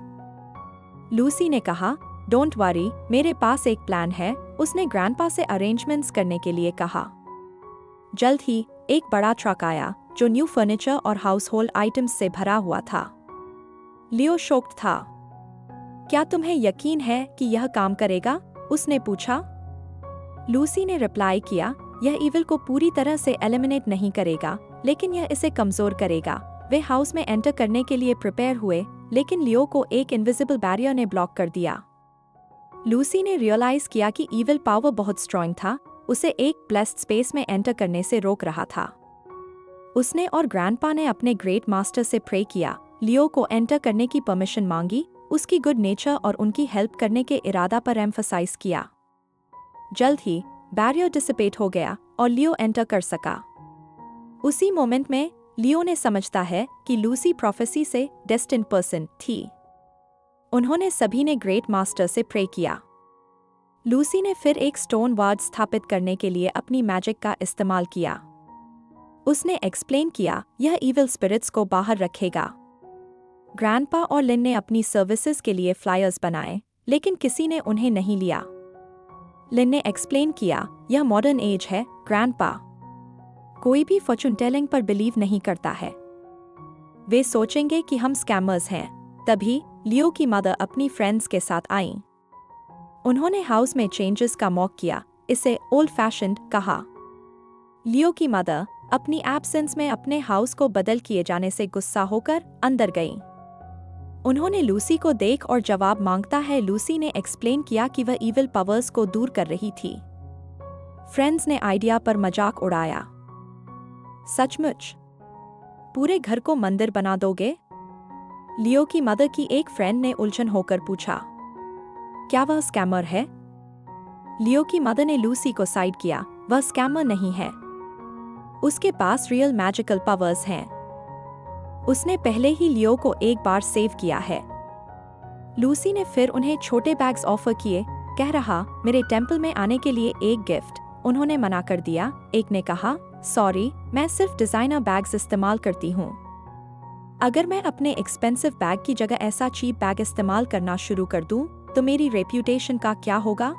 लूसी ने कहा, डोंट वरी, मेरे पास एक प्लान है। उसने ग्रैंडपा से अरेंजमेंट्स करने के लिए कहा। जल्द ही एक बड़ा ट्रक आया जो न्यू फर्नीचर और हाउस होल्ड आइटम्स से भरा हुआ था। लियो शॉक्ड था। क्या तुम्हें यकीन है कि यह काम करेगा? उसने पूछा। लूसी ने रिप्लाई किया, यह ईविल को पूरी तरह से एलिमिनेट नहीं करेगा, लेकिन यह इसे कमजोर करेगा। वे हाउस में एंटर करने के लिए प्रिपेयर हुए, लेकिन लियो को एक इनविजिबल बैरियर ने ब्लॉक कर दिया। लूसी ने रियलाइज किया कि ईविल पावर बहुत स्ट्रॉन्ग था, उसे एक ब्लेस्ड स्पेस में एंटर करने से रोक रहा था। उसने और ग्रैंडपा ने अपने ग्रेट मास्टर से प्रे किया, लियो को एंटर करने की परमिशन मांगी, उसकी गुड नेचर और उनकी हेल्प करने के इरादा पर एम्फसाइज किया। जल्द ही बैरियर डिसिपेट हो गया और लियो एंटर कर सका। उसी मोमेंट में लियो ने समझता है कि लूसी प्रोफेसी से डेस्टिन्ड पर्सन थी। उन्होंने सभी ने ग्रेट मास्टर से प्रे किया। लूसी ने फिर एक स्टोन वार्ड स्थापित करने के लिए अपनी मैजिक का इस्तेमाल किया। उसने एक्सप्लेन किया, यह ईविल स्पिरिट्स को बाहर रखेगा। ग्रैंडपा और लिन ने अपनी सर्विसेज के लिए फ्लायर्स बनाए, लेकिन किसी ने उन्हें नहीं लिया। लिन ने एक्सप्लेन किया, यह मॉडर्न एज है ग्रैंडपा, कोई भी फॉर्चून टेलिंग पर बिलीव नहीं करता है। वे सोचेंगे कि हम स्कैमर्स हैं। तभी लियो की मदर अपनी फ्रेंड्स के साथ आईं। उन्होंने हाउस में चेंजेस का मॉक किया, इसे ओल्ड फैशन्ड कहा। लियो की मदर अपनी एब्सेंस में अपने हाउस को बदल किए जाने से गुस्सा होकर अंदर गईं। उन्होंने लूसी को देख और जवाब मांगता है लूसी ने एक्सप्लेन किया कि वह इविल पावर्स को दूर कर रही थी। फ्रेंड्स ने आइडिया पर मजाक उड़ाया। सचमुच पूरे घर को मंदिर बना दोगे? लियो की मदर की एक फ्रेंड ने उलझन होकर पूछा। क्या वह स्कैमर है? लियो की मदर ने लूसी को साइड किया। वह स्कैमर नहीं है, उसके पास रियल मैजिकल पावर्स हैं। उसने पहले ही लियो को एक बार सेव किया है। लूसी ने फिर उन्हें छोटे बैग्स ऑफर किए, कह रहा मेरे टेंपल में आने के लिए एक गिफ्ट। उन्होंने मना कर दिया। एक ने कहा सॉरी, मैं सिर्फ डिजाइनर बैग्स इस्तेमाल करती हूँ। अगर मैं अपने एक्सपेंसिव बैग की जगह ऐसा चीप बैग इस्तेमाल करना शुरू कर दूं, तो मेरी रेप्यूटेशन का क्या होगा?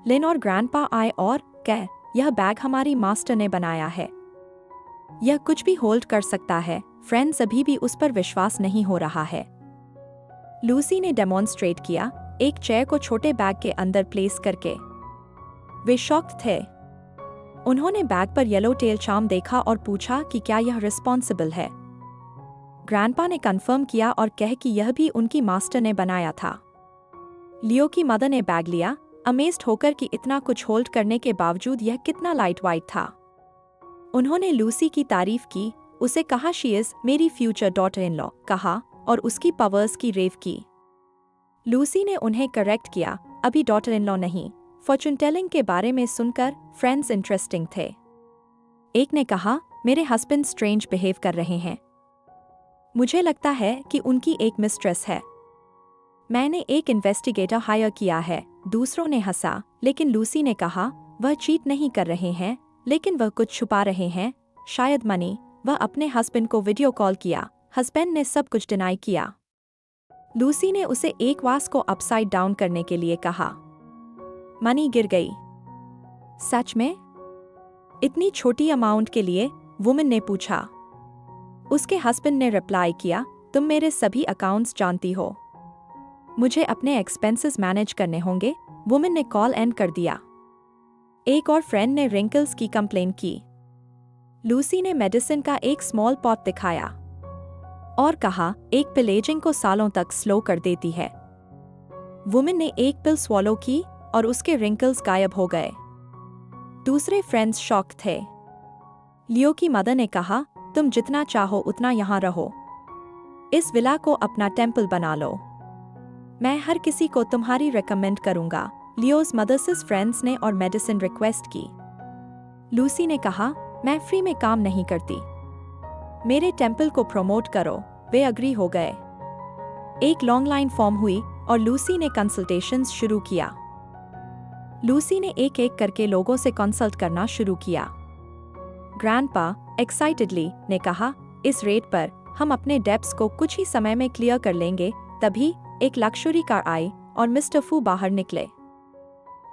लिन और ग्रैंडपा आए और कह, यह बैग हमारी मास्टर ने बनाया है, यह कुछ भी होल्ड कर सकता है। फ्रेंड्स अभी भी उस पर विश्वास नहीं हो रहा है। लूसी ने डेमोन्स्ट्रेट किया, एक चेयर को छोटे बैग के अंदर प्लेस करके। वे शॉक्ड थे। उन्होंने बैग पर येलो टेल चार्म देखा और पूछा कि क्या यह रिस्पॉन्सिबल है। ग्रैंडपा ने कंफर्म किया और कह कि यह भी उनकी मास्टर ने बनाया था। लियो की मदर ने बैग लिया, अमेज्ड होकर कि इतना कुछ होल्ड करने के बावजूद यह कितना लाइट वाइट था। उन्होंने लूसी की तारीफ की, उसे कहा शी इज मेरी फ्यूचर डॉटर इन लॉ कहा और उसकी पावर्स की रेव की। लूसी ने उन्हें करेक्ट किया, अभी डॉटर इन लॉ नहीं। फॉर्चून टेलिंग के बारे में सुनकर फ्रेंड्स इंटरेस्टिंग थे। एक ने कहा मेरे हस्बैंड स्ट्रेंज बिहेव कर रहे हैं, मुझे लगता है कि उनकी एक मिस्ट्रेस है। मैंने एक इन्वेस्टिगेटर हायर किया है। दूसरों ने हंसा, लेकिन लूसी ने कहा वह चीट नहीं कर रहे हैं, लेकिन वह कुछ छुपा रहे हैं, शायद मनी। वह अपने हस्बैंड को वीडियो कॉल किया, हस्बैंड ने सब कुछ डिनाई किया। लूसी ने उसे एक वास को अपसाइड डाउन करने के लिए कहा। मनी गिर गई। सच में? इतनी छोटी अमाउंट के लिए? वुमन ने पूछा। उसके हस्बैंड ने रिप्लाई किया, तुम मेरे सभी अकाउंट्स जानती हो, मुझे अपने एक्सपेंसेस मैनेज करने होंगे। वुमन ने कॉल एंड कर दिया। एक और फ्रेंड ने रिंकल्स की कंप्लेन की। लूसी ने मेडिसिन का एक स्मॉल पॉट दिखाया और कहा एक पिल एजिंग को सालों तक स्लो कर देती है। वुमन ने एक पिल स्वॉलो की और उसके रिंकल्स गायब हो गए। दूसरे फ्रेंड्स शॉक थे। लियो की मदर ने कहा तुम जितना चाहो उतना यहाँ रहो, इस विला को अपना टेंपल बना लो, मैं हर किसी को तुम्हारी रिकमेंड करूंगा। लियोज मदर्स फ्रेंड्स ने और मेडिसिन रिक्वेस्ट की। लूसी ने कहा मैं फ्री में काम नहीं करती, मेरे टेंपल को प्रमोट करो। वे अग्री हो गए। एक लॉन्ग लाइन फॉर्म हुई और लूसी ने कंसल्टेशंस शुरू किया। लूसी ने एक एक करके लोगों से कंसल्ट करना शुरू किया। ग्रैंडपा एक्साइटेडली ने कहा इस रेट पर हम अपने डेब्ट्स को कुछ ही समय में क्लियर कर लेंगे। तभी एक लक्जरी कार आई और मिस्टर फू बाहर निकले।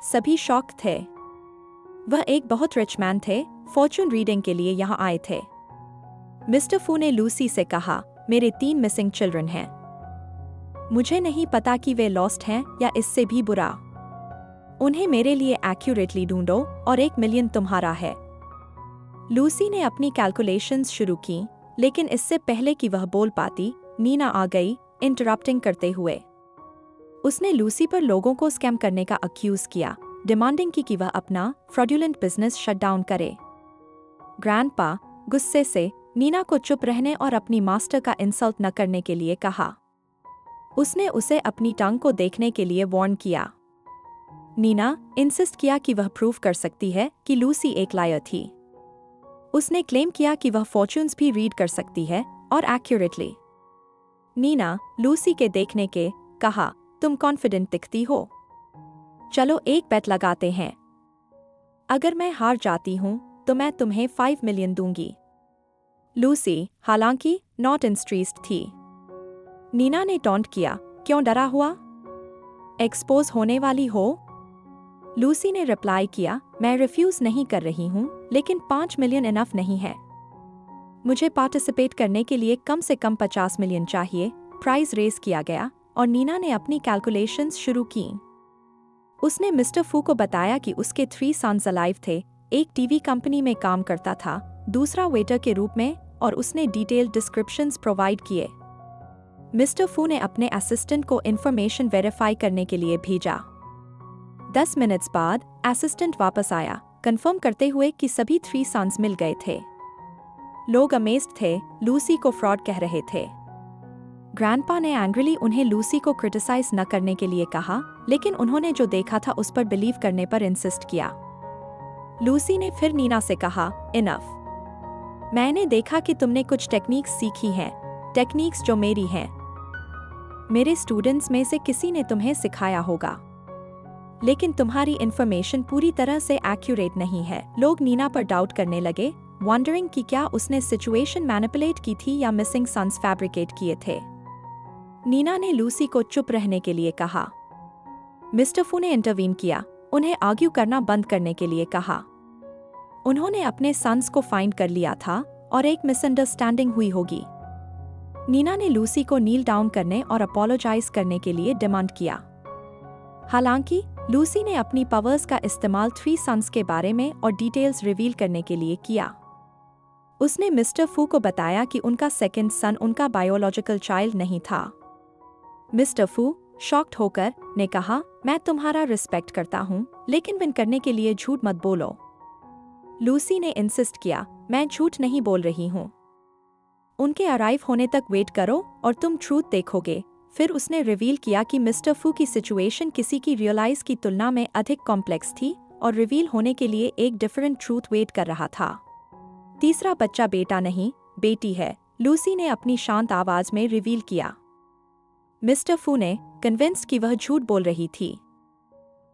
सभी शॉक थे। वह एक बहुत रिच मैन थे, फॉर्चून रीडिंग के लिए यहाँ आए थे। मिस्टर फू ने लूसी से कहा मेरे 3 मिसिंग चिल्ड्रन हैं, मुझे नहीं पता कि वे लॉस्ट हैं या इससे भी बुरा, उन्हें मेरे लिए एक्यूरेटली ढूंढो और 1 मिलियन तुम्हारा है। लूसी ने अपनी कैलकुलेशंस शुरू की, लेकिन इससे पहले कि वह बोल पाती नीना आ गई इंटरप्टिंग करते हुए। उसने लूसी पर लोगों को स्कैम करने का अक्यूज किया, डिमांडिंग की कि वह अपना फ्रॉडुलेंट बिजनेस शट डाउन करे। ग्रैंडपा गुस्से से नीना को चुप रहने और अपनी मास्टर का इंसल्ट न करने के लिए कहा। उसने उसे अपनी टंग को देखने के लिए वार्न किया। नीना इंसिस्ट किया कि वह प्रूव कर सकती है कि लूसी एक लायर थी। उसने क्लेम किया कि वह फॉर्च्यून्स भी रीड कर सकती है और एक्यूरेटली। नीना लूसी के देखने के कहा तुम कॉन्फिडेंट दिखती हो, चलो एक बेट लगाते हैं, अगर मैं हार जाती हूं तो मैं तुम्हें 5 मिलियन दूंगी। लूसी हालांकि नॉट इंस्ट्रीस्ड थी। नीना ने टॉन्ट किया, क्यों डरा हुआ, एक्सपोज होने वाली हो? लूसी ने रिप्लाई किया, मैं रिफ्यूज नहीं कर रही हूं, लेकिन 5 मिलियन इनफ नहीं है, मुझे पार्टिसिपेट करने के लिए कम से कम 50 मिलियन चाहिए। प्राइज रेस किया गया और नीना ने अपनी कैलकुलेशंस शुरू की। उसने मिस्टर फू को बताया कि उसके 3 सन्स अलाइव थे, एक टीवी कंपनी में काम करता था दूसरा वेटर के रूप में, और उसने डिटेल डिस्क्रिप्शंस प्रोवाइड किए। मिस्टर फू ने अपने असिस्टेंट को इन्फॉर्मेशन वेरीफाई करने के लिए भेजा। 10 मिनट्स बाद असिस्टेंट वापस आया, कंफर्म करते हुए कि सभी 3 सन्स मिल गए थे। लोग अमेज्ड थे, लूसी को फ्रॉड कह रहे थे। ग्रैंडपा ने एंग्रीली उन्हें लूसी को क्रिटिसाइज न करने के लिए कहा, लेकिन उन्होंने जो देखा था उस पर बिलीव करने पर इंसिस्ट किया। लूसी ने फिर नीना से कहा, इनफ। मैंने देखा कि तुमने कुछ टेक्निक्स सीखी हैं, टेक्निक्स जो मेरी हैं। मेरे स्टूडेंट्स में से किसी ने तुम्हें सिखाया होगा, लेकिन तुम्हारी इन्फॉर्मेशन पूरी तरह से एक्यूरेट नहीं है। लोग नीना पर डाउट करने लगे, वंडरिंग कि क्या उसने सिचुएशन मैनिपुलेट की थी या मिसिंग सन्स फैब्रिकेट किए थे। नीना ने लूसी को चुप रहने के लिए कहा। मिस्टर फू ने इंटरवीन किया, उन्हें आर्ग्यू करना बंद करने के लिए कहा। उन्होंने अपने सन्स को फाइंड कर लिया था और एक मिसअंडरस्टैंडिंग हुई होगी। नीना ने लूसी को नील डाउन करने और अपोलोजाइज करने के लिए डिमांड किया। हालांकि लूसी ने अपनी पावर्स का इस्तेमाल 3 सन्स के बारे में और डिटेल्स रिवील करने के लिए किया। उसने मिस्टर फू को बताया कि उनका सेकंड सन उनका बायोलॉजिकल चाइल्ड नहीं था। मिस्टर फू शॉक्ड होकर ने कहा, मैं तुम्हारा रिस्पेक्ट करता हूँ, लेकिन विन करने के लिए झूठ मत बोलो। लूसी ने इंसिस्ट किया, मैं झूठ नहीं बोल रही हूँ। उनके अराइव होने तक वेट करो और तुम ट्रूथ देखोगे। फिर उसने रिवील किया कि मिस्टर फू की सिचुएशन किसी की रियलाइज की तुलना में अधिक कॉम्प्लेक्स थी और रिवील होने के लिए एक डिफरेंट ट्रूथ वेट कर रहा था। तीसरा बच्चा बेटा नहीं, बेटी है, लूसी ने अपनी शांत आवाज में रिवील किया। मिस्टर फू ने कन्विंस्ड कि वह झूठ बोल रही थी,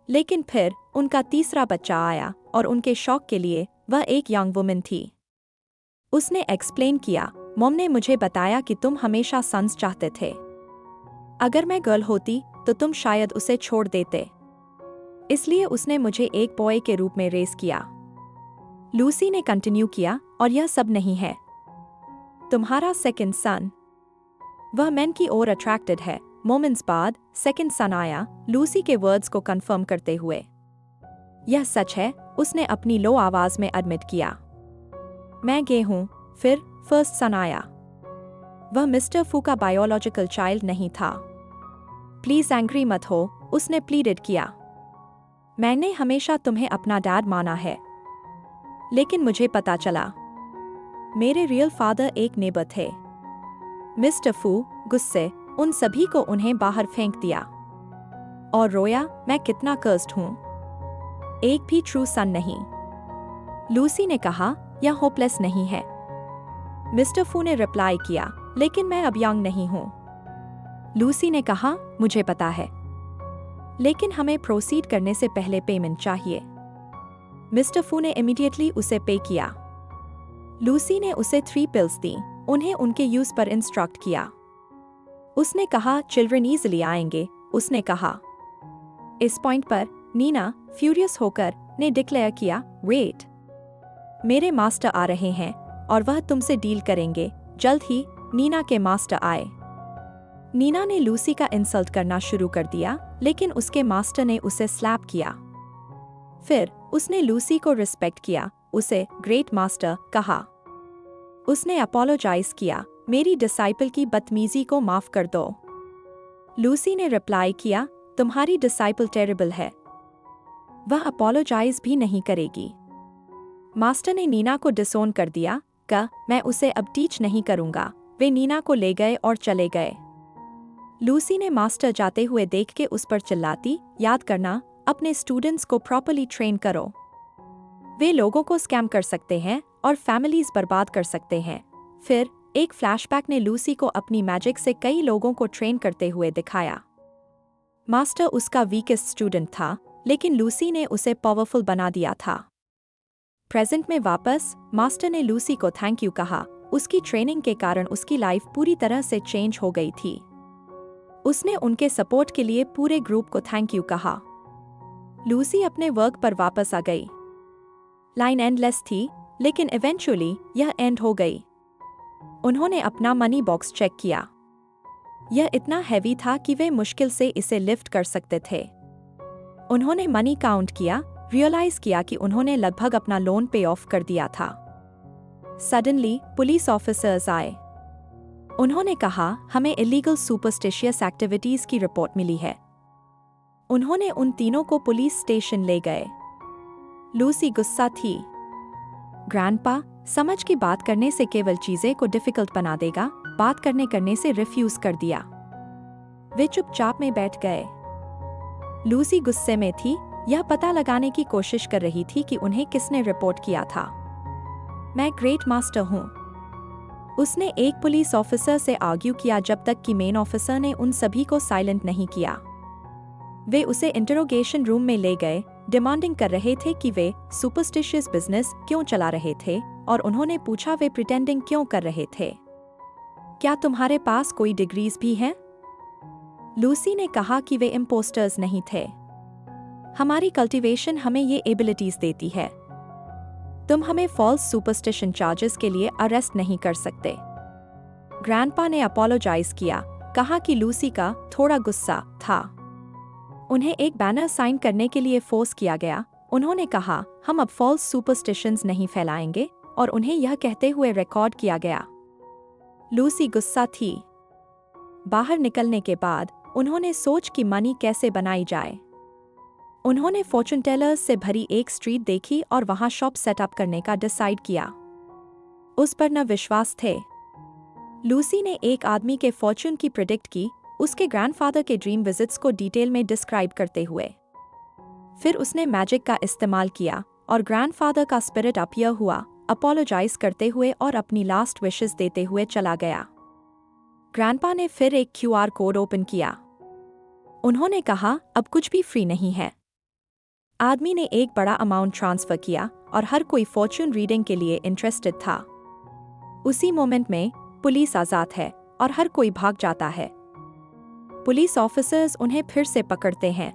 लेकिन फिर उनका तीसरा बच्चा आया और उनके शौक के लिए वह एक यंग वुमन थी। उसने एक्सप्लेन किया, मॉम ने मुझे बताया कि तुम हमेशा सन्स चाहते थे। अगर मैं गर्ल होती तो तुम शायद उसे छोड़ देते, इसलिए उसने मुझे एक बॉय के रूप में रेस किया। लूसी ने कंटिन्यू किया, और यह सब नहीं है। तुम्हारा सेकंड सन वह मैन की ओर अट्रैक्टेड है। मोमेंट्स बाद सेकंड सन आया, लूसी के वर्ड्स को कंफर्म करते हुए। यह सच है, उसने अपनी लो आवाज में एडमिट किया। मैं गे हूं। फिर फर्स्ट सन आया। वह मिस्टर फू का बायोलॉजिकल चाइल्ड नहीं था। प्लीज एंग्री मत हो, उसने प्लीडेड किया। मैंने हमेशा तुम्हें अपना डैड माना है, लेकिन मुझे पता चला मेरे रियल फादर एक नेबर थे। मिस्टर फू गुस्से उन सभी को उन्हें बाहर फेंक दिया और रोया, मैं कितना कर्स्ड हूं, एक भी ट्रू सन नहीं। लूसी ने कहा, यह होपलेस नहीं है। मिस्टर फू ने रिप्लाई किया, लेकिन मैं अब यंग नहीं हूं। लूसी ने कहा, मुझे पता है, लेकिन हमें प्रोसीड करने से पहले पेमेंट चाहिए। मिस्टर फू ने इमीडिएटली उसे पे किया। लूसी ने उसे 3 पिल्स दी, उन्हें उनके यूज पर इंस्ट्रक्ट किया। उसने कहा, चिल्ड्रन इजिली आएंगे, उसने कहा। इस पॉइंट पर नीना फ्यूरियस होकर ने डिक्लेयर किया, वेट, मेरे मास्टर आ रहे हैं और वह तुमसे डील करेंगे। जल्द ही नीना के मास्टर आए। नीना ने लूसी का इंसल्ट करना शुरू कर दिया, लेकिन उसके मास्टर ने उसे स्लैप किया। फिर उसने लूसी को रिस्पेक्ट किया, उसे ग्रेट मास्टर कहा। उसने अपोलोजाइज किया, मेरी डिसाइपल की बदतमीजी को माफ कर दो। लूसी ने रिप्लाई किया, तुम्हारी डिसाइपल टेरिबल है, वह अपोलोजाइज भी नहीं करेगी। मास्टर ने नीना को डिसोन कर दिया, कहा, मैं उसे अब टीच नहीं करूंगा। वे नीना को ले गए और चले गए। लूसी ने मास्टर जाते हुए देख के उस पर चिल्लाती, याद करना, अपने स्टूडेंट्स को प्रॉपर्ली ट्रेन करो। वे लोगों को स्कैम कर सकते हैं और फैमिलीज बर्बाद कर सकते हैं। फिर एक फ्लैशबैक ने लूसी को अपनी मैजिक से कई लोगों को ट्रेन करते हुए दिखाया। मास्टर उसका वीकेस्ट स्टूडेंट था, लेकिन लूसी ने उसे पावरफुल बना दिया था। प्रेजेंट में वापस मास्टर ने लूसी को थैंक यू कहा, उसकी ट्रेनिंग के कारण उसकी लाइफ पूरी तरह से चेंज हो गई थी। उसने उनके सपोर्ट के लिए पूरे ग्रुप को थैंक यू कहा। लूसी अपने वर्क पर वापस आ गई। लाइन एंडलेस थी, लेकिन इवेंचुअली यह एंड हो गई। उन्होंने अपना मनी बॉक्स चेक किया। यह इतना हैवी था कि वे मुश्किल से इसे लिफ्ट कर सकते थे। उन्होंने मनी काउंट किया, रियलाइज किया कि उन्होंने लगभग अपना लोन पे ऑफ कर दिया था। सडनली पुलिस ऑफिसर्स आए। उन्होंने कहा, हमें इलीगल सुपरस्टिशियस एक्टिविटीज की रिपोर्ट मिली है। उन्होंने उन तीनों को पुलिस स्टेशन ले गए। लूसी गुस्सा थी। ग्रैंडपा, समझ की बात करने से केवल चीजें को डिफिकल्ट बना देगा, बात करने से रिफ्यूज कर दिया। वे चुपचाप में बैठ गए। लूसी गुस्से में थी, यह पता लगाने की कोशिश कर रही थी कि उन्हें किसने रिपोर्ट किया था। मैं ग्रेट मास्टर हूं। उसने एक पुलिस ऑफिसर से आर्ग्यू किया जब तक कि मेन ऑफिसर ने उन सभी को साइलेंट नहीं किया। वे उसे इंटरोगेशन रूम में ले गए, डिमांडिंग कर रहे थे कि वे सुपरस्टिशियस बिजनेस क्यों चला रहे थे, और उन्होंने पूछा वे प्रिटेंडिंग क्यों कर रहे थे। क्या तुम्हारे पास कोई डिग्रीज भी हैं? लूसी ने कहा कि वे इम्पोस्टर्स नहीं थे। हमारी कल्टीवेशन हमें ये एबिलिटीज देती है। तुम हमें फॉल्स सुपरस्टिशन चार्जेस के लिए अरेस्ट नहीं कर सकते। ग्रैंडपा ने अपोलोजाइज किया, कहा कि लूसी का थोड़ा गुस्सा था। उन्हें एक बैनर साइन करने के लिए फोर्स किया गया। उन्होंने कहा, हम अब फॉल्स सुपरस्टिशंस नहीं फैलाएंगे, और उन्हें यह कहते हुए रिकॉर्ड किया गया। लूसी गुस्सा थी। बाहर निकलने के बाद उन्होंने सोच कि मनी कैसे बनाई जाए। उन्होंने फॉर्चून टेलर्स से भरी एक स्ट्रीट देखी और वहां शॉप सेटअप करने का डिसाइड किया। उस पर न विश्वास थे। लूसी ने एक आदमी के फॉर्चून की प्रिडिक्ट की, उसके ग्रैंडफादर के ड्रीम विजिट्स को डिटेल में डिस्क्राइब करते हुए। फिर उसने मैजिक का इस्तेमाल किया और ग्रैंडफादर का स्पिरिट अपीयर हुआ, अपोलोजाइज करते हुए और अपनी लास्ट विशेस देते हुए चला गया। ग्रैंडपा ने फिर एक क्यूआर कोड ओपन किया। उन्होंने कहा, अब कुछ भी फ्री नहीं है। आदमी ने एक बड़ा अमाउंट ट्रांसफर किया और हर कोई फॉर्चून रीडिंग के लिए इंटरेस्टेड था। उसी मोमेंट में पुलिस आजाद है और हर कोई भाग जाता है। पुलिस ऑफिसर्स उन्हें फिर से पकड़ते हैं।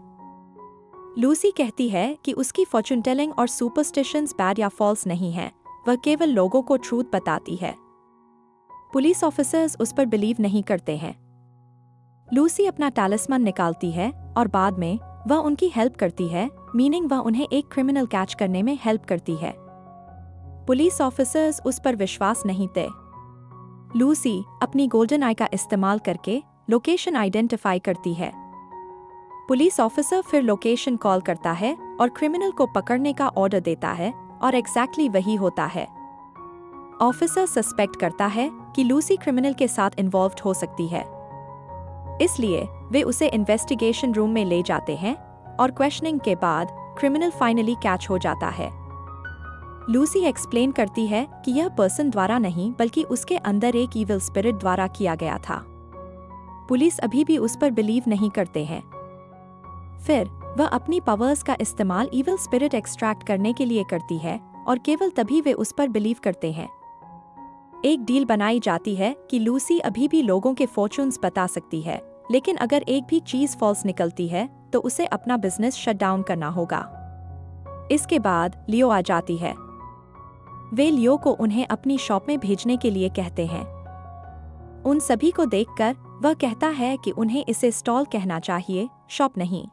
लूसी कहती है कि उसकी फॉर्चून टेलिंग और सुपरस्टिशंस बैड या फॉल्स नहीं है, वह केवल लोगों को ट्रूथ बताती है। पुलिस ऑफिसर्स उस पर बिलीव नहीं करते हैं। लूसी अपना टैलिस्मन निकालती है और बाद में वह उनकी हेल्प करती है, मीनिंग वह उन्हें एक क्रिमिनल कैच करने में हेल्प करती है। पुलिस ऑफिसर्स उस पर विश्वास नहीं थे। लूसी अपनी गोल्डन आई का इस्तेमाल करके लोकेशन आइडेंटिफाई करती है। पुलिस ऑफिसर फिर लोकेशन कॉल करता है और क्रिमिनल को पकड़ने का ऑर्डर देता है, और एग्जैक्टली वही होता है। ऑफिसर सस्पेक्ट करता है कि लूसी क्रिमिनल के साथ इन्वॉल्व्ड हो सकती है, इसलिए वे उसे इन्वेस्टिगेशन रूम में ले जाते हैं और क्वेश्चनिंग के बाद क्रिमिनल फाइनली कैच हो जाता है। लूसी एक्सप्लेन करती है कि यह पर्सन द्वारा नहीं बल्कि उसके अंदर एक ईविल स्पिरिट द्वारा किया गया था। पुलिस अभी भी उस पर बिलीव नहीं करते हैं। फिर वह अपनी पावर्स का इस्तेमाल ईविल स्पिरिट एक्सट्रैक्ट करने के लिए करती है, और केवल तभी वे उस पर बिलीव करते हैं। एक डील बनाई जाती है कि लूसी अभी भी लोगों के फॉर्चून्स बता सकती है, लेकिन अगर एक भी चीज फॉल्स निकलती है तो उसे अपना बिजनेस शट डाउन करना होगा। इसके बाद लियो आ जाती है। वे लियो को उन्हें अपनी शॉप में भेजने के लिए कहते हैं। उन सभी को देखकर वह कहता है कि उन्हें इसे स्टॉल कहना चाहिए, शॉप नहीं।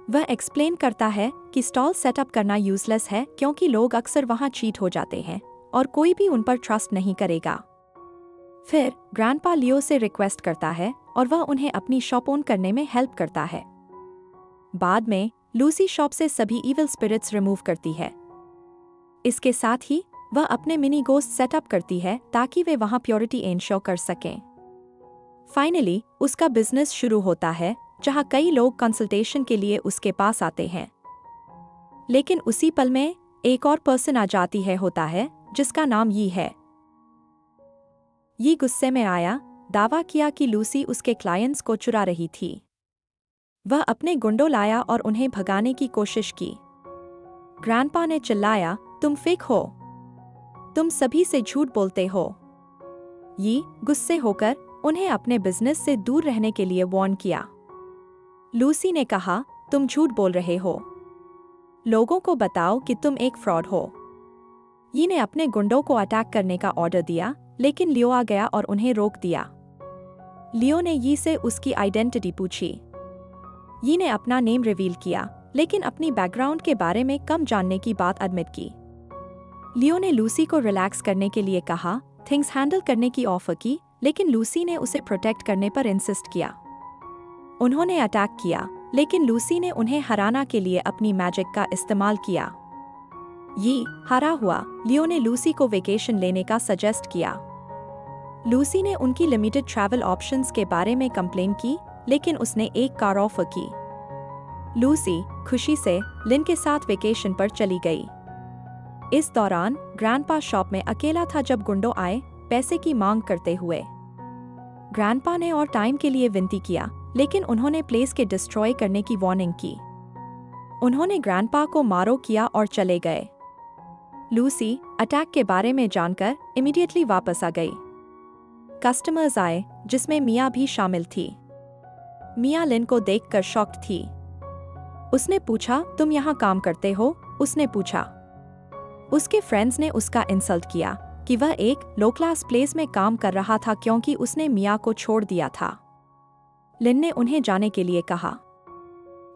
वह एक्सप्लेन करता है कि स्टॉल सेटअप करना यूजलेस है क्योंकि लोग अक्सर वहां चीट हो जाते हैं और कोई भी उन पर ट्रस्ट नहीं करेगा। फिर ग्रैंडपा लियो से रिक्वेस्ट करता है और वह उन्हें अपनी शॉप ओन करने में हेल्प करता है। बाद में लूसी शॉप से सभी इविल स्पिरिट्स रिमूव करती है। इसके साथ ही वह अपने मिनी गोस्ट सेटअप करती है ताकि वे वहां प्योरिटी एंश्योर कर सकें। फाइनली उसका बिजनेस शुरू होता है, जहां कई लोग कंसल्टेशन के लिए उसके पास आते हैं। लेकिन उसी पल में एक और पर्सन आ जाती है होता है जिसका नाम यी है। यी गुस्से में आया, दावा किया कि लूसी उसके क्लाइंट्स को चुरा रही थी। वह अपने गुंडों लाया और उन्हें भगाने की कोशिश की। ग्रैंडपा ने चिल्लाया, तुम फेक हो, तुम सभी से झूठ बोलते हो। यी गुस्से होकर उन्हें अपने बिजनेस से दूर रहने के लिए वार्न किया। लूसी ने कहा, तुम झूठ बोल रहे हो, लोगों को बताओ कि तुम एक फ्रॉड हो। यी ने अपने गुंडों को अटैक करने का ऑर्डर दिया, लेकिन लियो आ गया और उन्हें रोक दिया। लियो ने यी से उसकी आइडेंटिटी पूछी। यी ने अपना नेम रिवील किया, लेकिन अपनी बैकग्राउंड के बारे में कम जानने की बात एडमिट की। लियो ने लूसी को रिलैक्स करने के लिए कहा, थिंग्स हैंडल करने की ऑफर की, लेकिन लूसी ने उसे प्रोटेक्ट करने पर इंसिस्ट किया। उन्होंने अटैक किया, लेकिन लूसी ने उन्हें हराना के लिए अपनी मैजिक का इस्तेमाल किया। ये हारा हुआ लियो ने लूसी को वेकेशन लेने का सजेस्ट किया। लूसी ने उनकी लिमिटेड ट्रैवल ऑप्शंस के बारे में कंप्लेन की, लेकिन उसने एक कार ऑफर की। लूसी खुशी से लिन के साथ वेकेशन पर चली गई। इस दौरान ग्रैंडपा शॉप में अकेला था जब गुंडों आए, पैसे की मांग करते हुए। ग्रैंडपा ने और टाइम के लिए विनती किया, लेकिन उन्होंने प्लेस के डिस्ट्रॉय करने की वार्निंग की। उन्होंने ग्रैंडपा को मारो किया और चले गए। लूसी अटैक के बारे में जानकर इमीडिएटली वापस आ गई। कस्टमर्स आए, जिसमें मिया भी शामिल थी। मिया लिन को देखकर शॉक्ड थी। उसने पूछा, तुम यहाँ काम करते हो? उसने पूछा। उसके फ्रेंड्स ने उसका इंसल्ट किया कि वह एक लो क्लास प्लेस में काम कर रहा था क्योंकि उसने मिया को छोड़ दिया था। लिन ने उन्हें जाने के लिए कहा।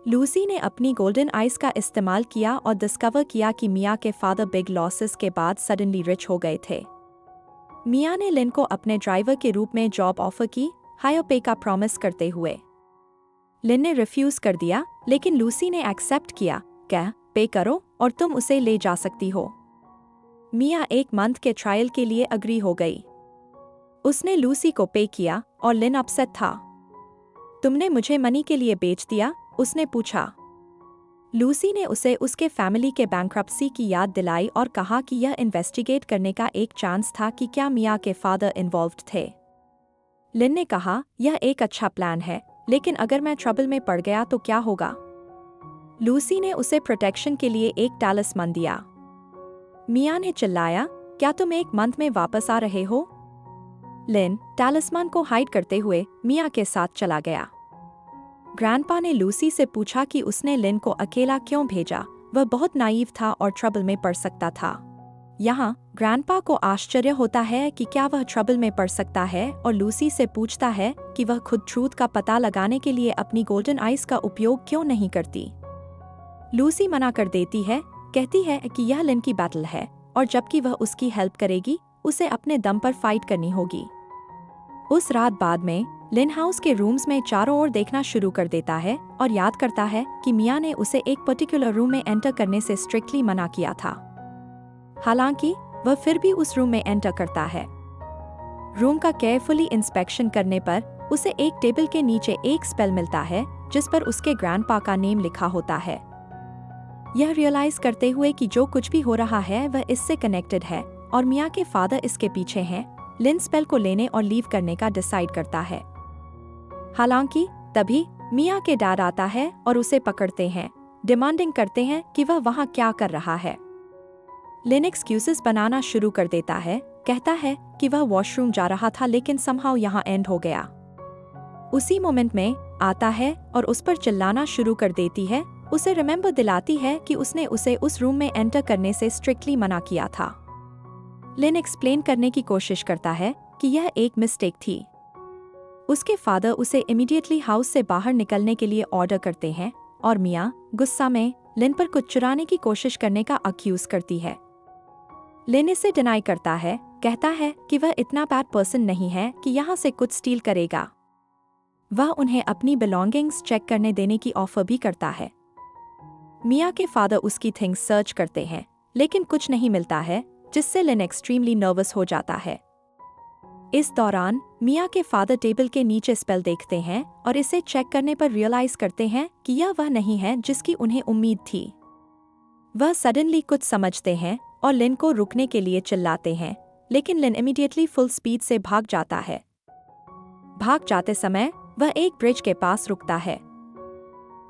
लूसी ने अपनी गोल्डन आइज का इस्तेमाल किया और डिस्कवर किया कि मिया के फादर बिग लॉसेस के बाद सडनली रिच हो गए थे। मिया ने लिन को अपने ड्राइवर के रूप में जॉब ऑफर की, हायर पे का प्रॉमिस करते हुए। लिन ने रिफ्यूज कर दिया, लेकिन लूसी ने एक्सेप्ट किया, क्या पे करो और तुम उसे ले जा सकती हो। मिया 1 मंथ के ट्रायल के लिए अग्री हो गई। उसने लूसी को पे किया और लिन अपसेट था। तुमने मुझे मनी के लिए बेच दिया? उसने पूछा। लूसी ने उसे उसके फैमिली के बैंक्रप्सी की याद दिलाई और कहा कि यह इन्वेस्टिगेट करने का एक चांस था कि क्या मिया के फादर इन्वॉल्व्ड थे। लिन ने कहा, यह एक अच्छा प्लान है, लेकिन अगर मैं ट्रबल में पड़ गया तो क्या होगा? लूसी ने उसे प्रोटेक्शन के लिए एक टैलिस्मन दिया। मिया ने चिल्लाया, क्या तुम 1 मंथ में वापस आ रहे हो? लिन टैलिस्मन को हाइड करते हुए मिया के साथ चला गया। ग्रैंडपा ने लूसी से पूछा कि उसने लिन को अकेला क्यों भेजा, वह बहुत नाइव था और ट्रबल में पड़ सकता था। यहाँ ग्रैंडपा को आश्चर्य होता है कि क्या वह ट्रबल में पड़ सकता है और लूसी से पूछता है कि वह खुद ट्रूथ का पता लगाने के लिए अपनी गोल्डन आइज का उपयोग क्यों नहीं करती। लूसी मना कर देती है, कहती है कि यह लिन की बैटल है और जबकि वह उसकी हेल्प करेगी, उसे अपने दम पर फाइट करनी होगी। उस रात बाद में लिन हाउस के रूम्स में चारों ओर देखना शुरू कर देता है और याद करता है कि मिया ने उसे एक पर्टिकुलर रूम में एंटर करने से स्ट्रिक्टली मना किया था। हालांकि वह फिर भी उस रूम में एंटर करता है। रूम का केयरफुली इंस्पेक्शन करने पर उसे एक टेबल के नीचे एक स्पेल मिलता है जिस पर उसके ग्रैंडपा का नेम लिखा होता है। यह रियलाइज करते हुए कि जो कुछ भी हो रहा है वह इससे कनेक्टेड है और मिया के फादर इसके पीछे हैं, लिन स्पेल को लेने और लीव करने का डिसाइड करता है। हालांकि तभी मिया के डैड आता है और उसे पकड़ते हैं, डिमांडिंग करते हैं कि वह वहां क्या कर रहा है। लिन एक्सक्यूजेस बनाना शुरू कर देता है, कहता है कि वह वॉशरूम जा रहा था लेकिन समहाउ यहां एंड हो गया। उसी मोमेंट में आता है और उस पर चिल्लाना शुरू कर देती है, उसे रिमेंबर दिलाती है कि उसने उसे उस रूम में एंटर करने से स्ट्रिक्टली मना किया था। लिन एक्सप्लेन करने की कोशिश करता है कि यह एक मिस्टेक थी। उसके फादर उसे इमीडिएटली हाउस से बाहर निकलने के लिए ऑर्डर करते हैं और मिया गुस्सा में लिन पर कुछ चुराने की कोशिश करने का अक्यूज करती है। लिन इसे डिनाई करता है, कहता है कि वह इतना बैड पर्सन नहीं है कि यहाँ से कुछ स्टील करेगा। वह उन्हें अपनी बिलोंगिंग्स चेक करने देने की ऑफर भी करता है। मिया के फादर उसकी थिंग्स सर्च करते हैं, लेकिन कुछ नहीं मिलता है, जिससे लिन एक्सट्रीमली नर्वस हो जाता है। इस दौरान मिया के फादर टेबल के नीचे स्पेल देखते हैं और इसे चेक करने पर रियलाइज करते हैं कि यह वह नहीं है जिसकी उन्हें उम्मीद थी। वह सडनली कुछ समझते हैं और लिन को रुकने के लिए चिल्लाते हैं, लेकिन लिन इमीडिएटली फुल स्पीड से भाग जाता है। भाग जाते समय वह एक ब्रिज के पास रुकता है।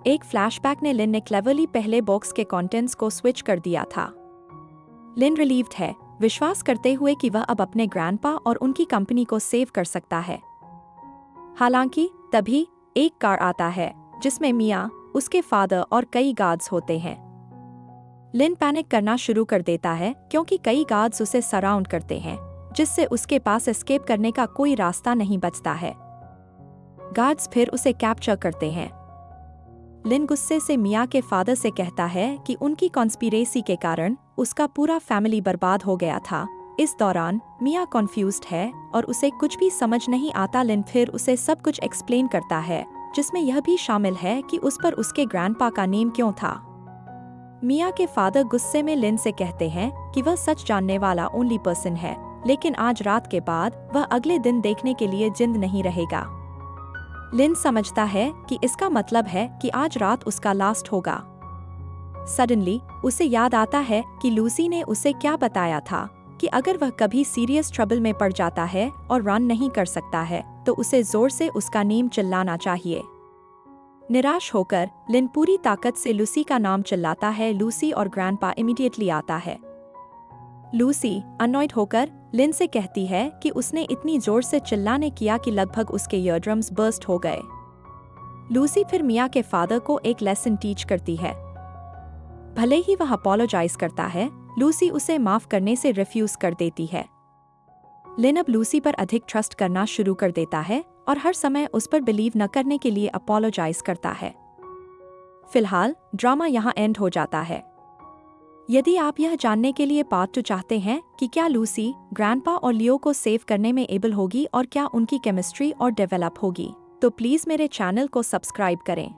एक फ्लैशबैक ने लिन ने क्लेवरली पहले बॉक्स के कंटेंट्स को स्विच कर दिया था। लिन रिलीव्ड है, विश्वास करते हुए कि वह अब अपने ग्रैंडपा और उनकी कंपनी को सेव कर सकता है। हालांकि तभी एक कार आता है जिसमें मिया, उसके फादर और कई गार्ड्स होते हैं। लिन पैनिक करना शुरू कर देता है क्योंकि कई गार्ड्स उसे सराउंड करते हैं, जिससे उसके पास एस्केप करने का कोई रास्ता नहीं बचता है। गार्ड्स फिर उसे कैप्चर करते हैं। लिन गुस्से से मिया के फादर से कहता है कि उनकी कॉन्स्पिरेसी के कारण उसका पूरा फैमिली बर्बाद हो गया था। इस दौरान मिया कॉन्फ्यूज्ड है और उसे कुछ भी समझ नहीं आता। लिन फिर उसे सब कुछ एक्सप्लेन करता है, जिसमें यह भी शामिल है कि उस पर उसके ग्रैंडपा का नेम क्यों था। मिया के फादर गुस्से में लिन से कहते हैं कि वह सच जानने वाला ओनली पर्सन है, लेकिन आज रात के बाद वह अगले दिन देखने के लिए जिंद नहीं रहेगा। लिन समझता है कि इसका मतलब है कि आज रात उसका लास्ट होगा। सडनली उसे याद आता है कि लूसी ने उसे क्या बताया था कि अगर वह कभी सीरियस ट्रबल में पड़ जाता है और रन नहीं कर सकता है तो उसे जोर से उसका नेम चिल्लाना चाहिए। निराश होकर लिन पूरी ताकत से लूसी का नाम चिल्लाता है। लूसी और ग्रैंडपा इमीडिएटली आता है। लूसी अनॉयड होकर लिन से कहती है कि उसने इतनी जोर से चिल्लाने किया कि लगभग उसके ईयरड्रम्स बर्स्ट हो गए। लूसी फिर मिया के फादर को एक लेसन टीच करती है। भले ही वह अपोलोजाइज करता है, लूसी उसे माफ करने से रिफ्यूज कर देती है। लिन अब लूसी पर अधिक ट्रस्ट करना शुरू कर देता है और हर समय उस पर बिलीव न करने के लिए अपोलोजाइज करता है। फिलहाल ड्रामा यहाँ एंड हो जाता है। यदि आप यह जानने के लिए पार्ट 2 चाहते हैं कि क्या लूसी ग्रैंडपा और लियो को सेव करने में एबल होगी और क्या उनकी केमिस्ट्री और डेवलप होगी, तो प्लीज मेरे चैनल को सब्सक्राइब करें।